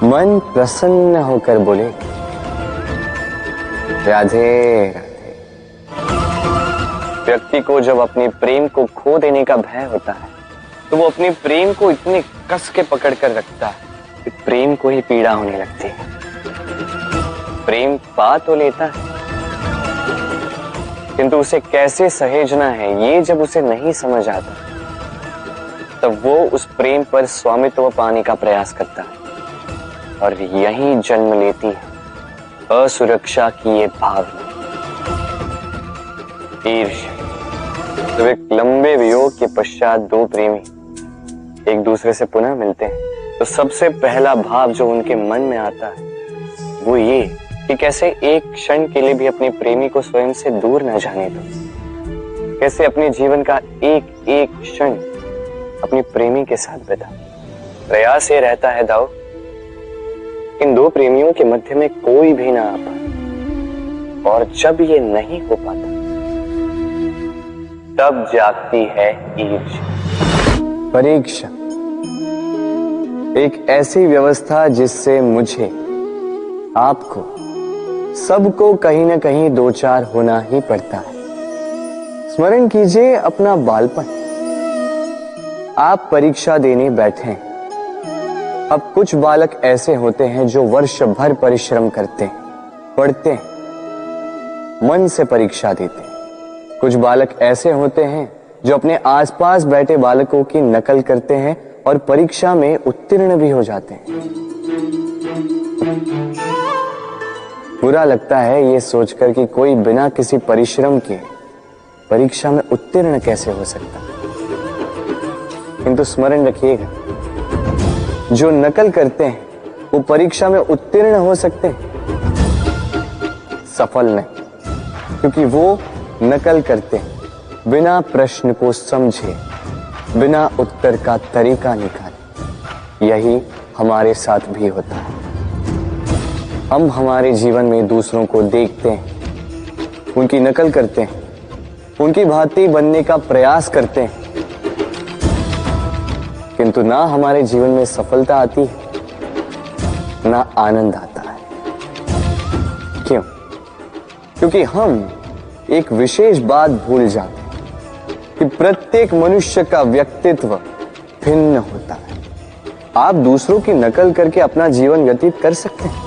Speaker 1: मन प्रसन्न होकर बोले राधे राधे। व्यक्ति को जब अपने प्रेम को खो देने का भय होता है तो वो अपने प्रेम को इतने कस के पकड़ कर रखता है कि प्रेम को ही पीड़ा होने लगती है। प्रेम पा तो लेता है, किंतु उसे कैसे सहेजना है ये जब उसे नहीं समझ आता, तब वो उस प्रेम पर स्वामित्व पाने का प्रयास करता है और यहीं जन्म लेती है असुरक्षा की ये भावना, ईर्ष्या। जब एक लंबे वियोग के पश्चात दो प्रेमी एक दूसरे से पुनः मिलते हैं तो सबसे पहला भाव जो उनके मन में आता है वो ये कि कैसे एक क्षण के लिए भी अपने प्रेमी को स्वयं से दूर न जाने दो, कैसे अपने जीवन का एक एक क्षण अपने प्रेमी के साथ बिता। प्रयास ये रहता है दाऊ, इन दो प्रेमियों के मध्य में कोई भी ना आ पाए, और जब ये नहीं हो पाता तब जागती है ईर्ष्या, परीक्षा। एक ऐसी व्यवस्था जिससे मुझे, आपको, सबको कहीं ना कहीं दो चार होना ही पड़ता है। स्मरण कीजिए अपना बालपन। आप परीक्षा देने बैठे हैं। अब कुछ बालक ऐसे होते हैं जो वर्ष भर परिश्रम करते हैं, पढ़ते हैं, मन से परीक्षा देते हैं। कुछ बालक ऐसे होते हैं जो अपने आसपास बैठे बालकों की नकल करते हैं और परीक्षा में उत्तीर्ण भी हो जाते हैं। बुरा लगता है ये सोचकर कि कोई बिना किसी परिश्रम के परीक्षा में उत्तीर्ण कैसे हो सकता है, किंतु स्मरण रखिएगा, जो नकल करते हैं वो परीक्षा में उत्तीर्ण हो सकते हैं, सफल नहीं, क्योंकि वो नकल करते हैं बिना प्रश्न को समझे, बिना उत्तर का तरीका निकाले। यही हमारे साथ भी होता है। हम हमारे जीवन में दूसरों को देखते हैं, उनकी नकल करते हैं, उनकी भांति बनने का प्रयास करते हैं, किंतु ना हमारे जीवन में सफलता आती है ना आनंद आता है। क्यों? क्योंकि हम एक विशेष बात भूल जाते हैं कि प्रत्येक मनुष्य का व्यक्तित्व भिन्न होता है। आप दूसरों की नकल करके अपना जीवन व्यतीत कर सकते हैं,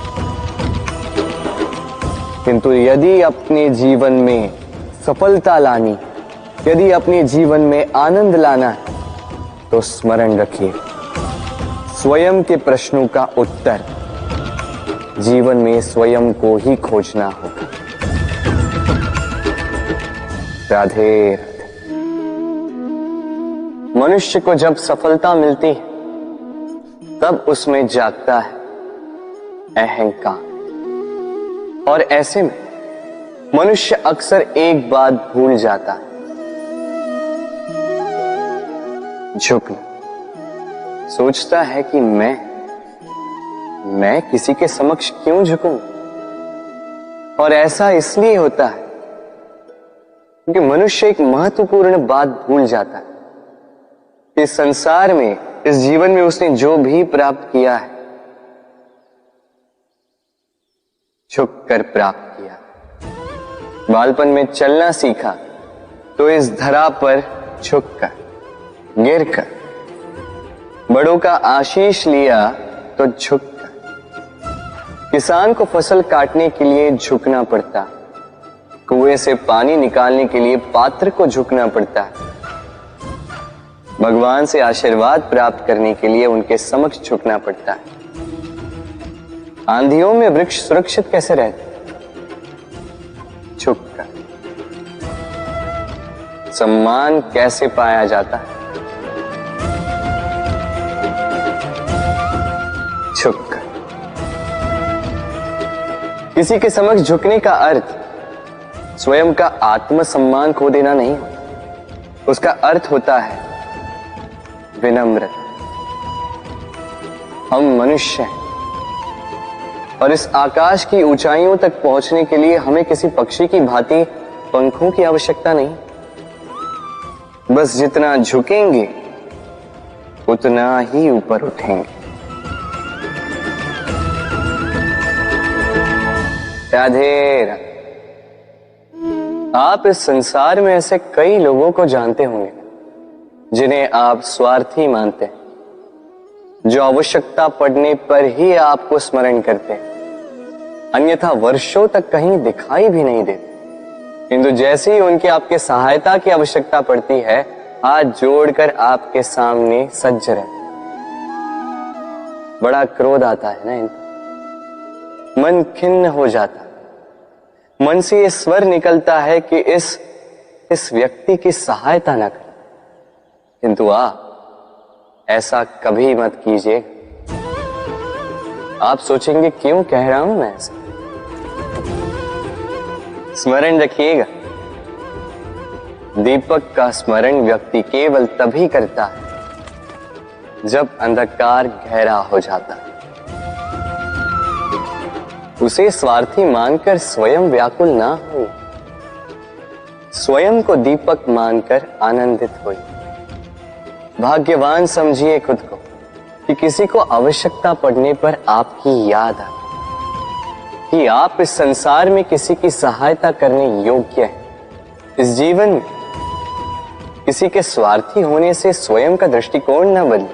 Speaker 1: किंतु यदि अपने जीवन में सफलता लानी, यदि अपने जीवन में आनंद लाना है, तो स्मरण रखिए, स्वयं के प्रश्नों का उत्तर जीवन में स्वयं को ही खोजना होगा। राधे राधे। मनुष्य को जब सफलता मिलती है, तब उसमें जागता है अहंकार, और ऐसे में मनुष्य अक्सर एक बात भूल जाता है, झुकना। सोचता है कि मैं किसी के समक्ष क्यों झुकूं? और ऐसा इसलिए होता है क्योंकि मनुष्य एक महत्वपूर्ण बात भूल जाता है कि संसार में, इस जीवन में उसने जो भी प्राप्त किया है, झुक कर प्राप्त किया। बालपन में चलना सीखा तो इस धरा पर झुककर, गिरकर। बड़ों का आशीष लिया तो झुककर। किसान को फसल काटने के लिए झुकना पड़ता, कुएं से पानी निकालने के लिए पात्र को झुकना पड़ता है। भगवान से आशीर्वाद प्राप्त करने के लिए उनके समक्ष झुकना पड़ता है। आंधियों में वृक्ष सुरक्षित कैसे रहते? झुककर। सम्मान कैसे पाया जाता है? झुककर। किसी के समक्ष झुकने का अर्थ स्वयं का आत्मसम्मान खो देना नहीं, उसका अर्थ होता है विनम्र। हम मनुष्य हैं और इस आकाश की ऊंचाइयों तक पहुंचने के लिए हमें किसी पक्षी की भांति पंखों की आवश्यकता नहीं। बस जितना झुकेंगे उतना ही ऊपर उठेंगे। राधे राधे। आप इस संसार में ऐसे कई लोगों को जानते होंगे जिन्हें आप स्वार्थी मानते हैं, जो आवश्यकता पड़ने पर ही आपको स्मरण करते हैं, अन्यथा वर्षों तक कहीं दिखाई भी नहीं देते, किंतु जैसे ही उनकी आपके सहायता की आवश्यकता पड़ती है, हाथ जोड़कर आपके सामने सज्ज रहते। बड़ा क्रोध आता है ना इनको, मन खिन्न हो जाता, मन से ये स्वर निकलता है कि इस व्यक्ति की सहायता ना करें, किंतु आप ऐसा कभी मत कीजिए। आप सोचेंगे क्यों कह रहा हूं मैं ऐसा? स्मरण रखिएगा, दीपक का स्मरण व्यक्ति केवल तभी करता है जब अंधकार गहरा हो जाता है। उसे स्वार्थी मानकर स्वयं व्याकुल ना हो, स्वयं को दीपक मानकर आनंदित होइए। भाग्यवान समझिए खुद को कि किसी को आवश्यकता पड़ने पर आपकी याद आए, कि आप इस संसार में किसी की सहायता करने योग्य हैं। इस जीवन में किसी के स्वार्थी होने से स्वयं का दृष्टिकोण न बदले।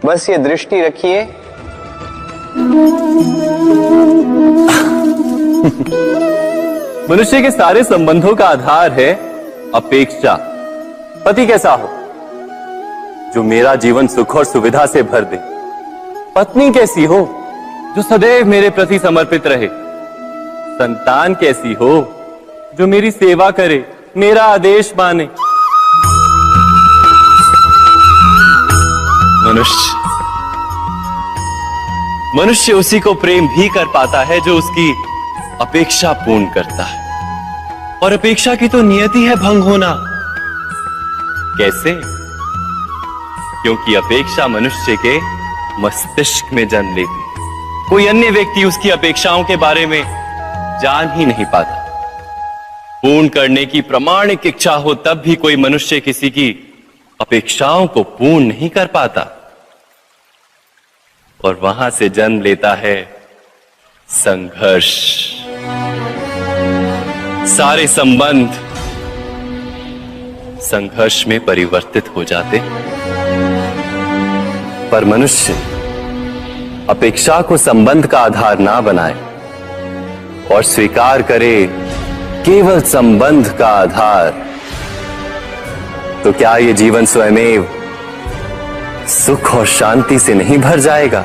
Speaker 1: बस ये दृष्टि रखिए,
Speaker 2: मनुष्य के सारे संबंधों का आधार है अपेक्षा। पति कैसा हो जो मेरा जीवन सुख और सुविधा से भर दे, पत्नी कैसी हो जो सदैव मेरे प्रति समर्पित रहे, संतान कैसी हो जो मेरी सेवा करे, मेरा आदेश माने। मनुष्य उसी को प्रेम भी कर पाता है जो उसकी अपेक्षा पूर्ण करता है, और अपेक्षा की तो नियति है भंग होना। कैसे? क्योंकि अपेक्षा मनुष्य के मस्तिष्क में जन्म लेती है। कोई अन्य व्यक्ति उसकी अपेक्षाओं के बारे में जान ही नहीं पाता। पूर्ण करने की प्रामाणिक इच्छा हो तब भी कोई मनुष्य किसी की अपेक्षाओं को पूर्ण नहीं कर पाता, और वहां से जन्म लेता है संघर्ष। सारे संबंध संघर्ष में परिवर्तित हो जाते। पर मनुष्य अपेक्षा को संबंध का आधार ना बनाए और स्वीकार करे केवल संबंध का आधार, तो क्या ये जीवन स्वयमेव सुख और शांति से नहीं भर जाएगा?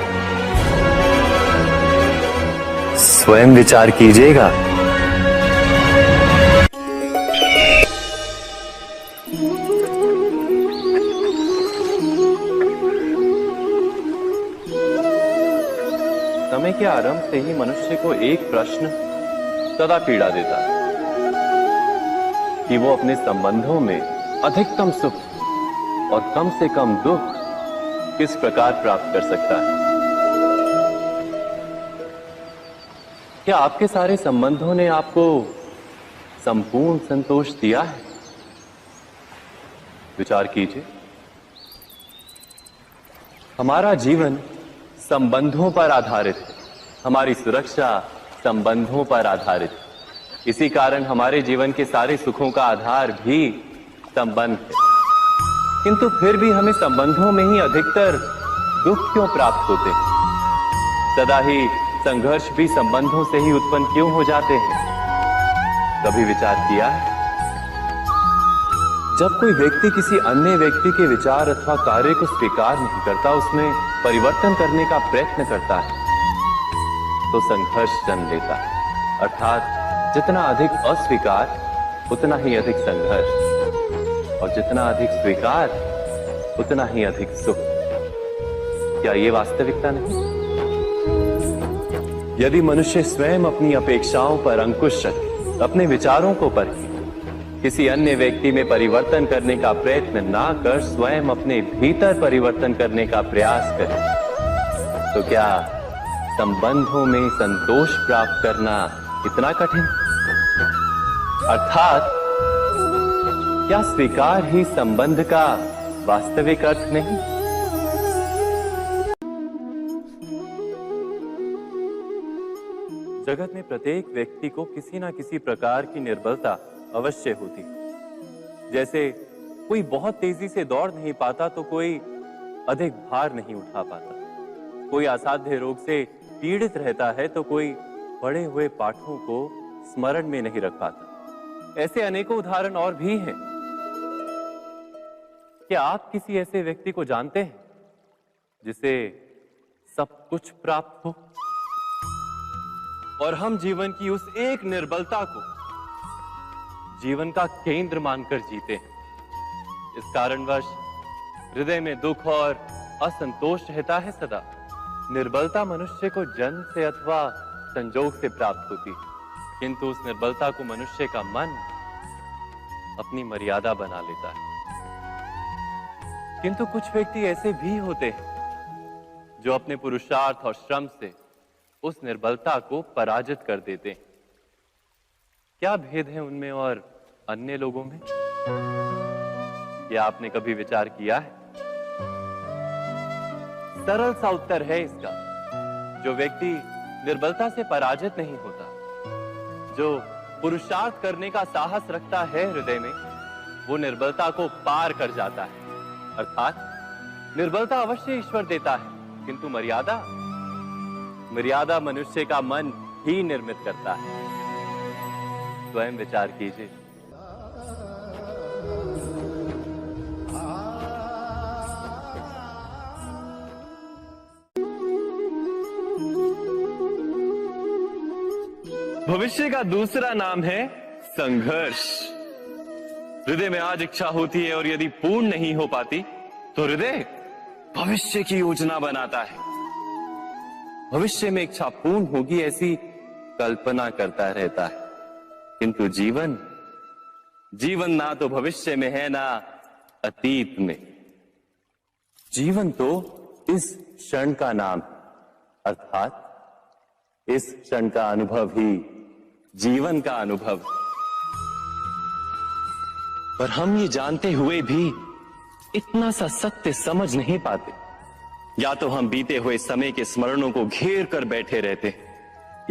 Speaker 2: स्वयं विचार कीजिएगा। समय के आरंभ से ही मनुष्य को एक प्रश्न सदा पीड़ा देता है कि वो अपने संबंधों में अधिकतम सुख और कम से कम दुख किस प्रकार प्राप्त कर सकता है। क्या आपके सारे संबंधों ने आपको संपूर्ण संतोष दिया है? विचार कीजिए। हमारा जीवन संबंधों पर आधारित है, हमारी सुरक्षा संबंधों पर आधारित है। इसी कारण हमारे जीवन के सारे सुखों का आधार भी संबंध है। किंतु फिर भी हमें संबंधों में ही अधिकतर दुख क्यों प्राप्त होते हैं? सदा ही संघर्ष भी संबंधों से ही उत्पन्न क्यों हो जाते हैं? कभी विचार किया है? जब कोई व्यक्ति किसी अन्य व्यक्ति के विचार अथवा कार्य को स्वीकार नहीं करता, उसमें परिवर्तन करने का प्रयत्न करता है, तो संघर्ष जन्म लेता है। अर्थात जितना अधिक अस्वीकार उतना ही अधिक संघर्ष, और जितना अधिक स्वीकार उतना ही अधिक सुख। क्या ये वास्तविकता नहीं? यदि मनुष्य स्वयं अपनी अपेक्षाओं पर अंकुश रखे, अपने विचारों को परखे, किसी अन्य व्यक्ति में परिवर्तन करने का प्रयत्न ना कर स्वयं अपने भीतर परिवर्तन करने का प्रयास करे, तो क्या संबंधों में संतोष प्राप्त करना इतना कठिन? अर्थात क्या स्वीकार ही संबंध का वास्तविक अर्थ नहीं? जगत में प्रत्येक व्यक्ति को किसी ना किसी प्रकार की निर्बलता अवश्य होती। जैसे कोई बहुत तेजी से दौड़ नहीं पाता तो कोई अधिक भार नहीं उठा पाता, कोई असाध्य रोग से पीड़ित रहता है तो कोई पढ़े हुए पाठों को स्मरण में नहीं रख पाता। ऐसे अनेकों उदाहरण और भी हैं। क्या आप किसी ऐसे व्यक्ति को जानते हैं जिसे सब कुछ प्राप्त हो और हम जीवन की उस एक निर्बलता को जीवन का केंद्र मानकर जीते हैं? इस कारणवश हृदय में दुख और असंतोष रहता है सदा। निर्बलता मनुष्य को जन्म से अथवा संजोग से प्राप्त होती, किंतु उस निर्बलता को मनुष्य का मन अपनी मर्यादा बना लेता है। किंतु कुछ व्यक्ति ऐसे भी होते हैं जो अपने पुरुषार्थ और श्रम से उस निर्बलता को पराजित कर देते हैं। क्या भेद है उनमें और अन्य लोगों में? क्या आपने कभी विचार किया है? सरल सा उत्तर है इसका। जो व्यक्ति निर्बलता से पराजित नहीं होता, जो पुरुषार्थ करने का साहस रखता है हृदय में, वो निर्बलता को पार कर जाता है। अर्थात निर्बलता अवश्य ईश्वर देता है, किंतु मर्यादा मनुष्य का मन ही निर्मित करता है। स्वयं विचार कीजिए। भविष्य का दूसरा नाम है संघर्ष। हृदय में आज इच्छा होती है और यदि पूर्ण नहीं हो पाती तो हृदय भविष्य की योजना बनाता है। भविष्य में इच्छा पूर्ण होगी ऐसी कल्पना करता रहता है, किंतु जीवन ना तो भविष्य में है ना अतीत में। जीवन तो इस क्षण का नाम, अर्थात इस क्षण का अनुभव ही जीवन का अनुभव। पर हम ये जानते हुए भी इतना सा सत्य समझ नहीं पाते। या तो हम बीते हुए समय के स्मरणों को घेर कर बैठे रहते हैं,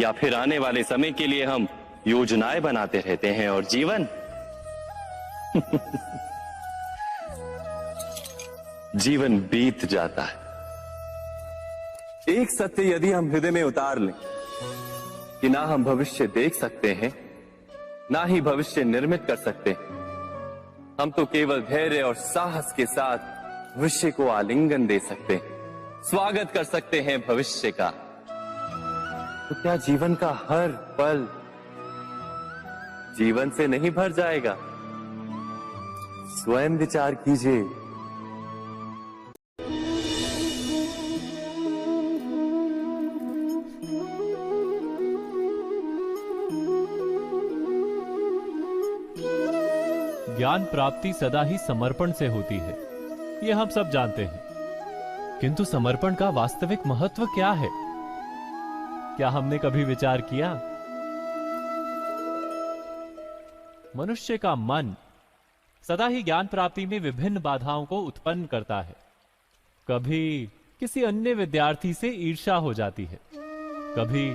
Speaker 2: या फिर आने वाले समय के लिए हम योजनाएं बनाते रहते हैं और जीवन जीवन बीत जाता है। एक सत्य यदि हम हृदय में उतार लें कि ना हम भविष्य देख सकते हैं, ना ही भविष्य निर्मित कर सकते। हम तो केवल धैर्य और साहस के साथ भविष्य को आलिंगन दे सकते, स्वागत कर सकते हैं भविष्य का। तो क्या जीवन का हर पल जीवन से नहीं भर जाएगा? स्वयं विचार कीजिए।
Speaker 3: ज्ञान प्राप्ति सदा ही समर्पण से होती है, यह हम सब जानते हैं। किंतु समर्पण का वास्तविक महत्व क्या है? क्या हमने कभी विचार किया? मनुष्य का मन सदा ही ज्ञान प्राप्ति में विभिन्न बाधाओं को उत्पन्न करता है। कभी किसी अन्य विद्यार्थी से ईर्ष्या हो जाती है, कभी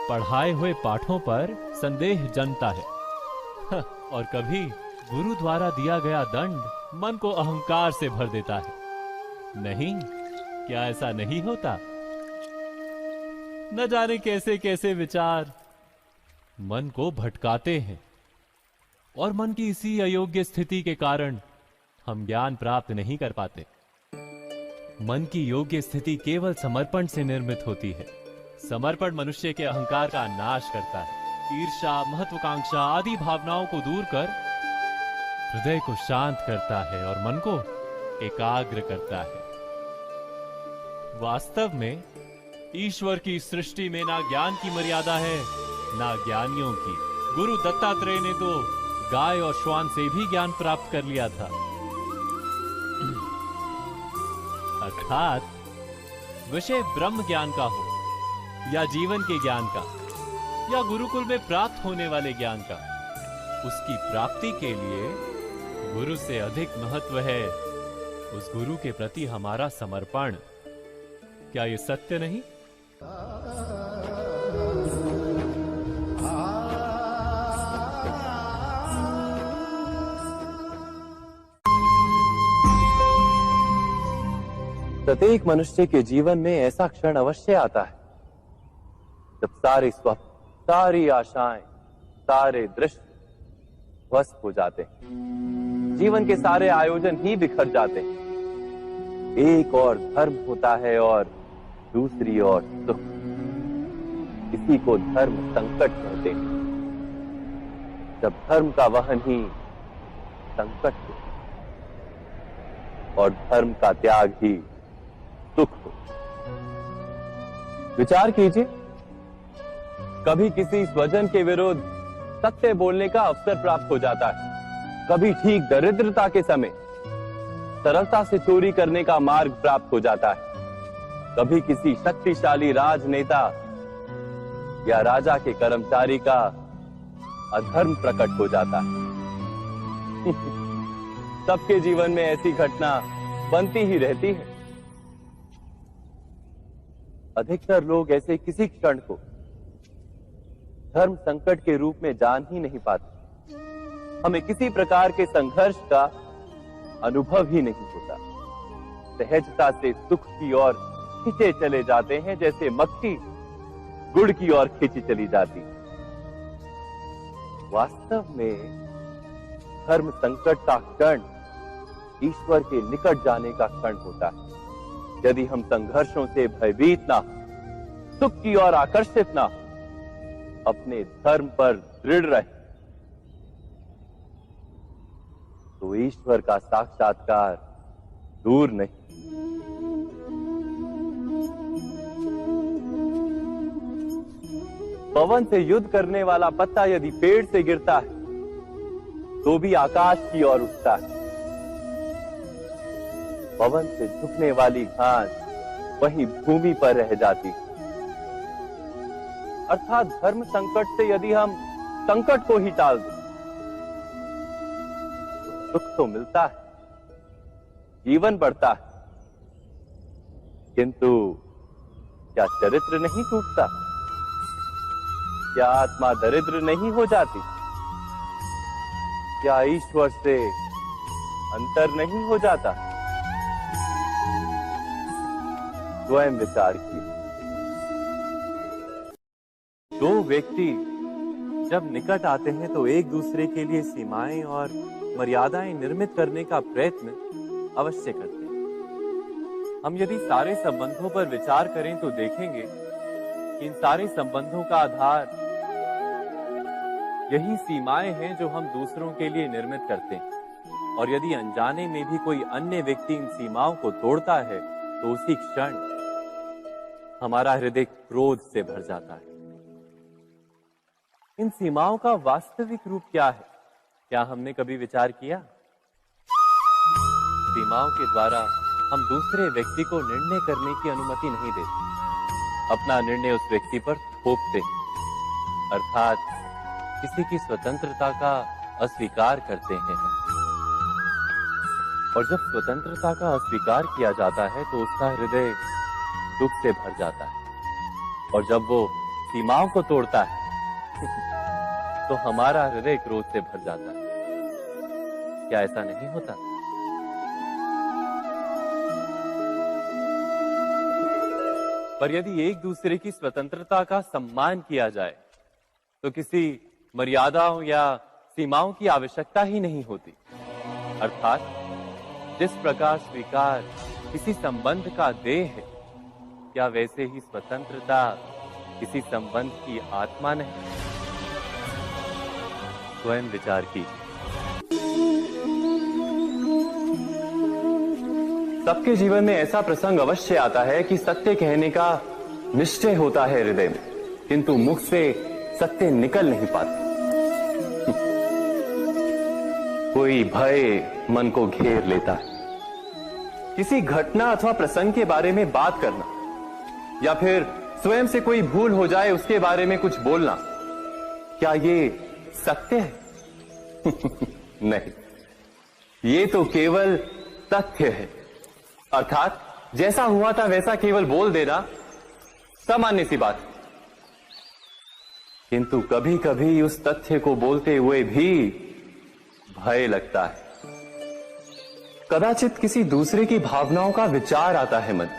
Speaker 3: पढ़ाए हुए पाठों पर संदेह जन्मता है और कभी गुरु द्वारा दिया गया दंड मन को अहंकार से भर देता है। नहीं, क्या ऐसा नहीं होता? न जाने कैसे कैसे विचार मन को भटकाते हैं और मन की इसी अयोग्य स्थिति के कारण हम ज्ञान प्राप्त नहीं कर पाते। मन की योग्य स्थिति केवल समर्पण से निर्मित होती है। समर्पण मनुष्य के अहंकार का नाश करता है, ईर्ष्या, महत्वाकांक्षा आदि भावनाओं को दूर कर हृदय को शांत करता है और मन को एकाग्र करता है। वास्तव में ईश्वर की सृष्टि में ना ज्ञान की मर्यादा है, ना ज्ञानियों की। गुरु दत्तात्रेय ने तो गाय और श्वान से भी ज्ञान प्राप्त कर लिया था। अर्थात विषय ब्रह्म ज्ञान का हो या जीवन के ज्ञान का या गुरुकुल में प्राप्त होने वाले ज्ञान का, उसकी प्राप्ति के लिए गुरु से अधिक महत्व है उस गुरु के प्रति हमारा समर्पण। क्या ये सत्य नहीं?
Speaker 2: प्रत्येक मनुष्य के जीवन में ऐसा क्षण अवश्य आता है जब सारे स्वप्न, सारी आशाएं, सारे दृश्य ध्वस्त हो जाते हैं। जीवन के सारे आयोजन ही बिखर जाते हैं। एक और धर्म होता है और दूसरी ओर सुख। इसी को धर्म संकट कहते हैं। जब धर्म का वहन ही संकट हो और धर्म का त्याग ही सुख हो। विचार कीजिए, कभी किसी स्वजन के विरुद्ध सत्य बोलने का अवसर प्राप्त हो जाता है, कभी ठीक दरिद्रता के समय सरलता से चोरी करने का मार्ग प्राप्त हो जाता है, कभी किसी शक्तिशाली राजनेता या राजा के कर्मचारी का अधर्म प्रकट हो जाता है। सबके जीवन में ऐसी घटना बनती ही रहती है। अधिकतर लोग ऐसे किसी क्षण को धर्म संकट के रूप में जान ही नहीं पाते। हमें किसी प्रकार के संघर्ष का अनुभव ही नहीं होता। सहजता से सुख की ओर खींचे चले जाते हैं, जैसे मक्खी गुड़ की ओर खींची चली जाती। वास्तव में धर्म संकट का क्षण ईश्वर के निकट जाने का क्षण होता है। यदि हम संघर्षों से भयभीत ना हो, सुख की ओर आकर्षित ना हो, अपने धर्म पर दृढ़ रहे, तो ईश्वर का साक्षात्कार दूर नहीं। पवन से युद्ध करने वाला पत्ता यदि पेड़ से गिरता है तो भी आकाश की ओर उठता है। पवन से झुकने वाली घास वहीं भूमि पर रह जाती है। अर्थात धर्म संकट से यदि हम संकट को ही टाल दें तो सुख तो मिलता है, जीवन बढ़ता है, किंतु क्या चरित्र नहीं टूटता? क्या आत्मा दरिद्र नहीं हो जाती? क्या ईश्वर से अंतर नहीं हो जाता? स्वयं विचार किए। दो व्यक्ति जब निकट आते हैं तो एक दूसरे के लिए सीमाएं और मर्यादाएं निर्मित करने का प्रयत्न अवश्य करते हैं। हम यदि सारे संबंधों पर विचार करें तो देखेंगे कि इन सारे संबंधों का आधार यही सीमाएं हैं जो हम दूसरों के लिए निर्मित करते हैं। और यदि अनजाने में भी कोई अन्य व्यक्ति इन सीमाओं को तोड़ता है तो उसी क्षण हमारा हृदय क्रोध से भर जाता है। इन सीमाओं का वास्तविक रूप क्या है? क्या हमने कभी विचार किया? सीमाओं के द्वारा हम दूसरे व्यक्ति को निर्णय करने की अनुमति नहीं देते, अपना निर्णय उस व्यक्ति पर थोपते, अर्थात किसी की स्वतंत्रता का अस्वीकार करते हैं। और जब स्वतंत्रता का अस्वीकार किया जाता है तो उसका हृदय दुख से भर जाता है, और जब वो सीमाओं को तोड़ता है तो हमारा हृदय क्रोध से भर जाता है। क्या ऐसा नहीं होता? पर यदि एक दूसरे की स्वतंत्रता का सम्मान किया जाए तो किसी मर्यादाओं या सीमाओं की आवश्यकता ही नहीं होती। अर्थात जिस प्रकार स्वीकार किसी संबंध का देह है, क्या वैसे ही स्वतंत्रता किसी संबंध की आत्मा नहीं? स्वयं विचार कीजिए। सबके जीवन में ऐसा प्रसंग अवश्य आता है कि सत्य कहने का निश्चय होता है हृदय में, किंतु मुख से सत्य निकल नहीं पाता। कोई भय मन को घेर लेता है। किसी घटना अथवा प्रसंग के बारे में बात करना या फिर स्वयं से कोई भूल हो जाए उसके बारे में कुछ बोलना, क्या ये सत्य है? नहीं, ये तो केवल तथ्य है। अर्थात जैसा हुआ था वैसा केवल बोल देना सामान्य सी बात। किंतु कभी कभी उस तथ्य को बोलते हुए भी भय लगता है। कदाचित किसी दूसरे की भावनाओं का विचार आता है मन,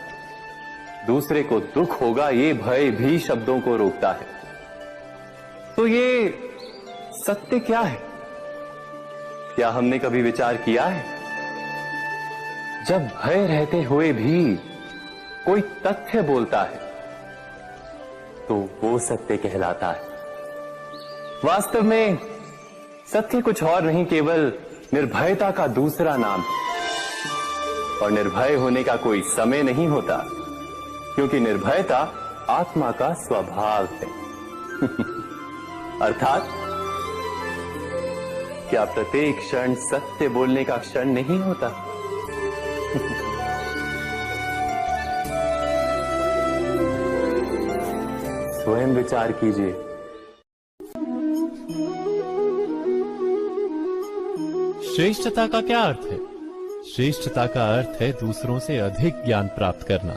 Speaker 2: दूसरे को दुख होगा ये भय भी शब्दों को रोकता है। तो ये सत्य क्या है? क्या हमने कभी विचार किया है? जब भय रहते हुए भी कोई तथ्य बोलता है तो वो सत्य कहलाता है। वास्तव में सत्य कुछ और नहीं, केवल निर्भयता का दूसरा नाम है। और निर्भय होने का कोई समय नहीं होता, क्योंकि निर्भयता आत्मा का स्वभाव है। अर्थात क्या प्रत्येक क्षण सत्य बोलने का क्षण नहीं होता? स्वयं विचार कीजिए।
Speaker 3: श्रेष्ठता का क्या अर्थ है? श्रेष्ठता का अर्थ है दूसरों से अधिक ज्ञान प्राप्त करना।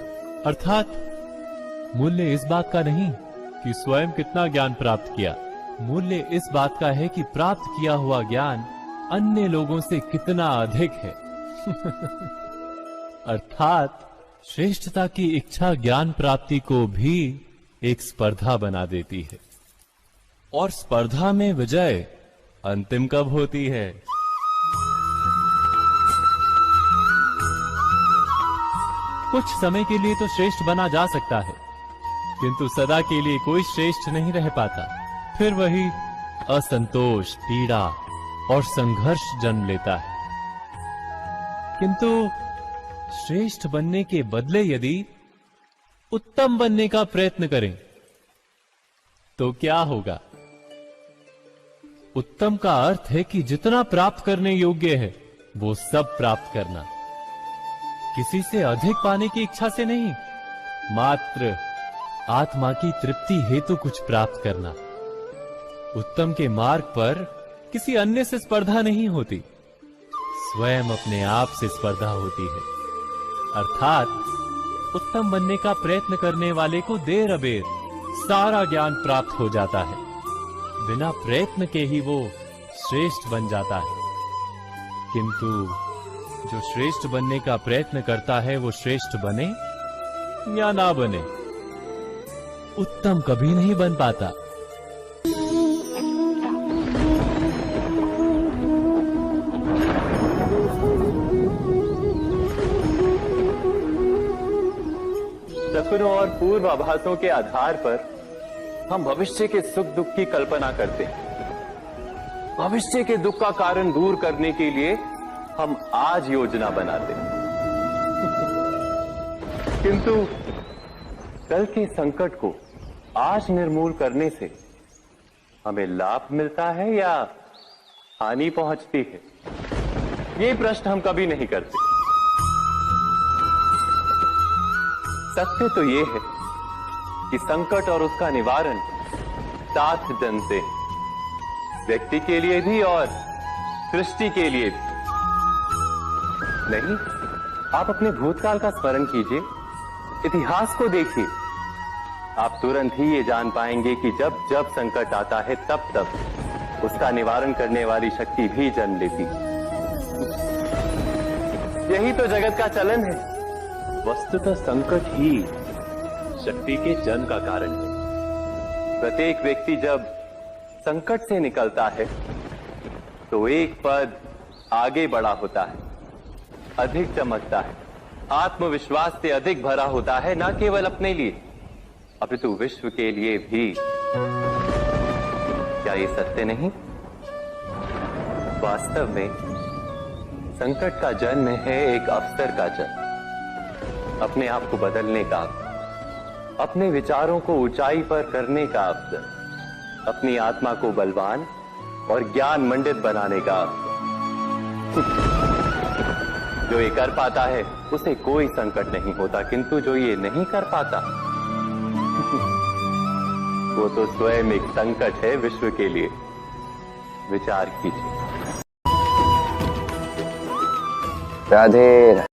Speaker 3: अर्थात मूल्य इस बात का नहीं कि स्वयं कितना ज्ञान प्राप्त किया, मूल्य इस बात का है कि प्राप्त किया हुआ ज्ञान अन्य लोगों से कितना अधिक है। अर्थात श्रेष्ठता की इच्छा ज्ञान प्राप्ति को भी एक स्पर्धा बना देती है। और स्पर्धा में विजय अंतिम कब होती है? कुछ समय के लिए तो श्रेष्ठ बना जा सकता है, किंतु सदा के लिए कोई श्रेष्ठ नहीं रह पाता। फिर वही असंतोष, पीड़ा और संघर्ष जन्म लेता है। किंतु श्रेष्ठ बनने के बदले यदि उत्तम बनने का प्रयत्न करें तो क्या होगा? उत्तम का अर्थ है कि जितना प्राप्त करने योग्य है वो सब प्राप्त करना, किसी से अधिक पाने की इच्छा से नहीं, मात्र आत्मा की तृप्ति हेतु कुछ प्राप्त करना। उत्तम के मार्ग पर किसी अन्य से स्पर्धा नहीं होती, स्वयं अपने आप से स्पर्धा होती है। अर्थात उत्तम बनने का प्रयत्न करने वाले को देर अबेर सारा ज्ञान प्राप्त हो जाता है, बिना प्रयत्न के ही वो श्रेष्ठ बन जाता है। किंतु जो श्रेष्ठ बनने का प्रयत्न करता है वो श्रेष्ठ बने या ना बने, उत्तम कभी नहीं बन पाता।
Speaker 2: सपनों और पूर्वाभासों के आधार पर हम भविष्य के सुख दुख की कल्पना करते हैं। भविष्य के दुख का कारण दूर करने के लिए हम आज योजना बनाते हैं। किंतु कल के संकट को आज निर्मूल करने से हमें लाभ मिलता है या हानि पहुंचती है, ये प्रश्न हम कभी नहीं करते। सत्य तो ये है कि संकट और उसका निवारण साथ जन से, व्यक्ति के लिए भी और सृष्टि के लिए भी। नहीं, आप अपने भूतकाल का स्मरण कीजिए, इतिहास को देखिए, आप तुरंत ही ये जान पाएंगे कि जब जब संकट आता है तब तब उसका निवारण करने वाली शक्ति भी जन्म लेती है। यही तो जगत का चलन है। वस्तुतः संकट ही शक्ति के जन्म का कारण है। प्रत्येक व्यक्ति जब संकट से निकलता है तो एक पद आगे बढ़ा होता है, अधिक चमकता है, आत्मविश्वास से अधिक भरा होता है, न केवल अपने लिए अपितु विश्व के लिए भी। क्या ये सत्य नहीं? वास्तव में संकट का जन्म है एक अवसर का जन्म, अपने आप को बदलने का, अपने विचारों को ऊंचाई पर करने का अवसर, अपनी आत्मा को बलवान और ज्ञान मंडित बनाने का अवसर। जो ये कर पाता है उसे कोई संकट नहीं होता, किंतु जो ये नहीं कर पाता वो तो स्वयं एक संकट है विश्व के लिए। विचार कीजिए।
Speaker 1: राधे।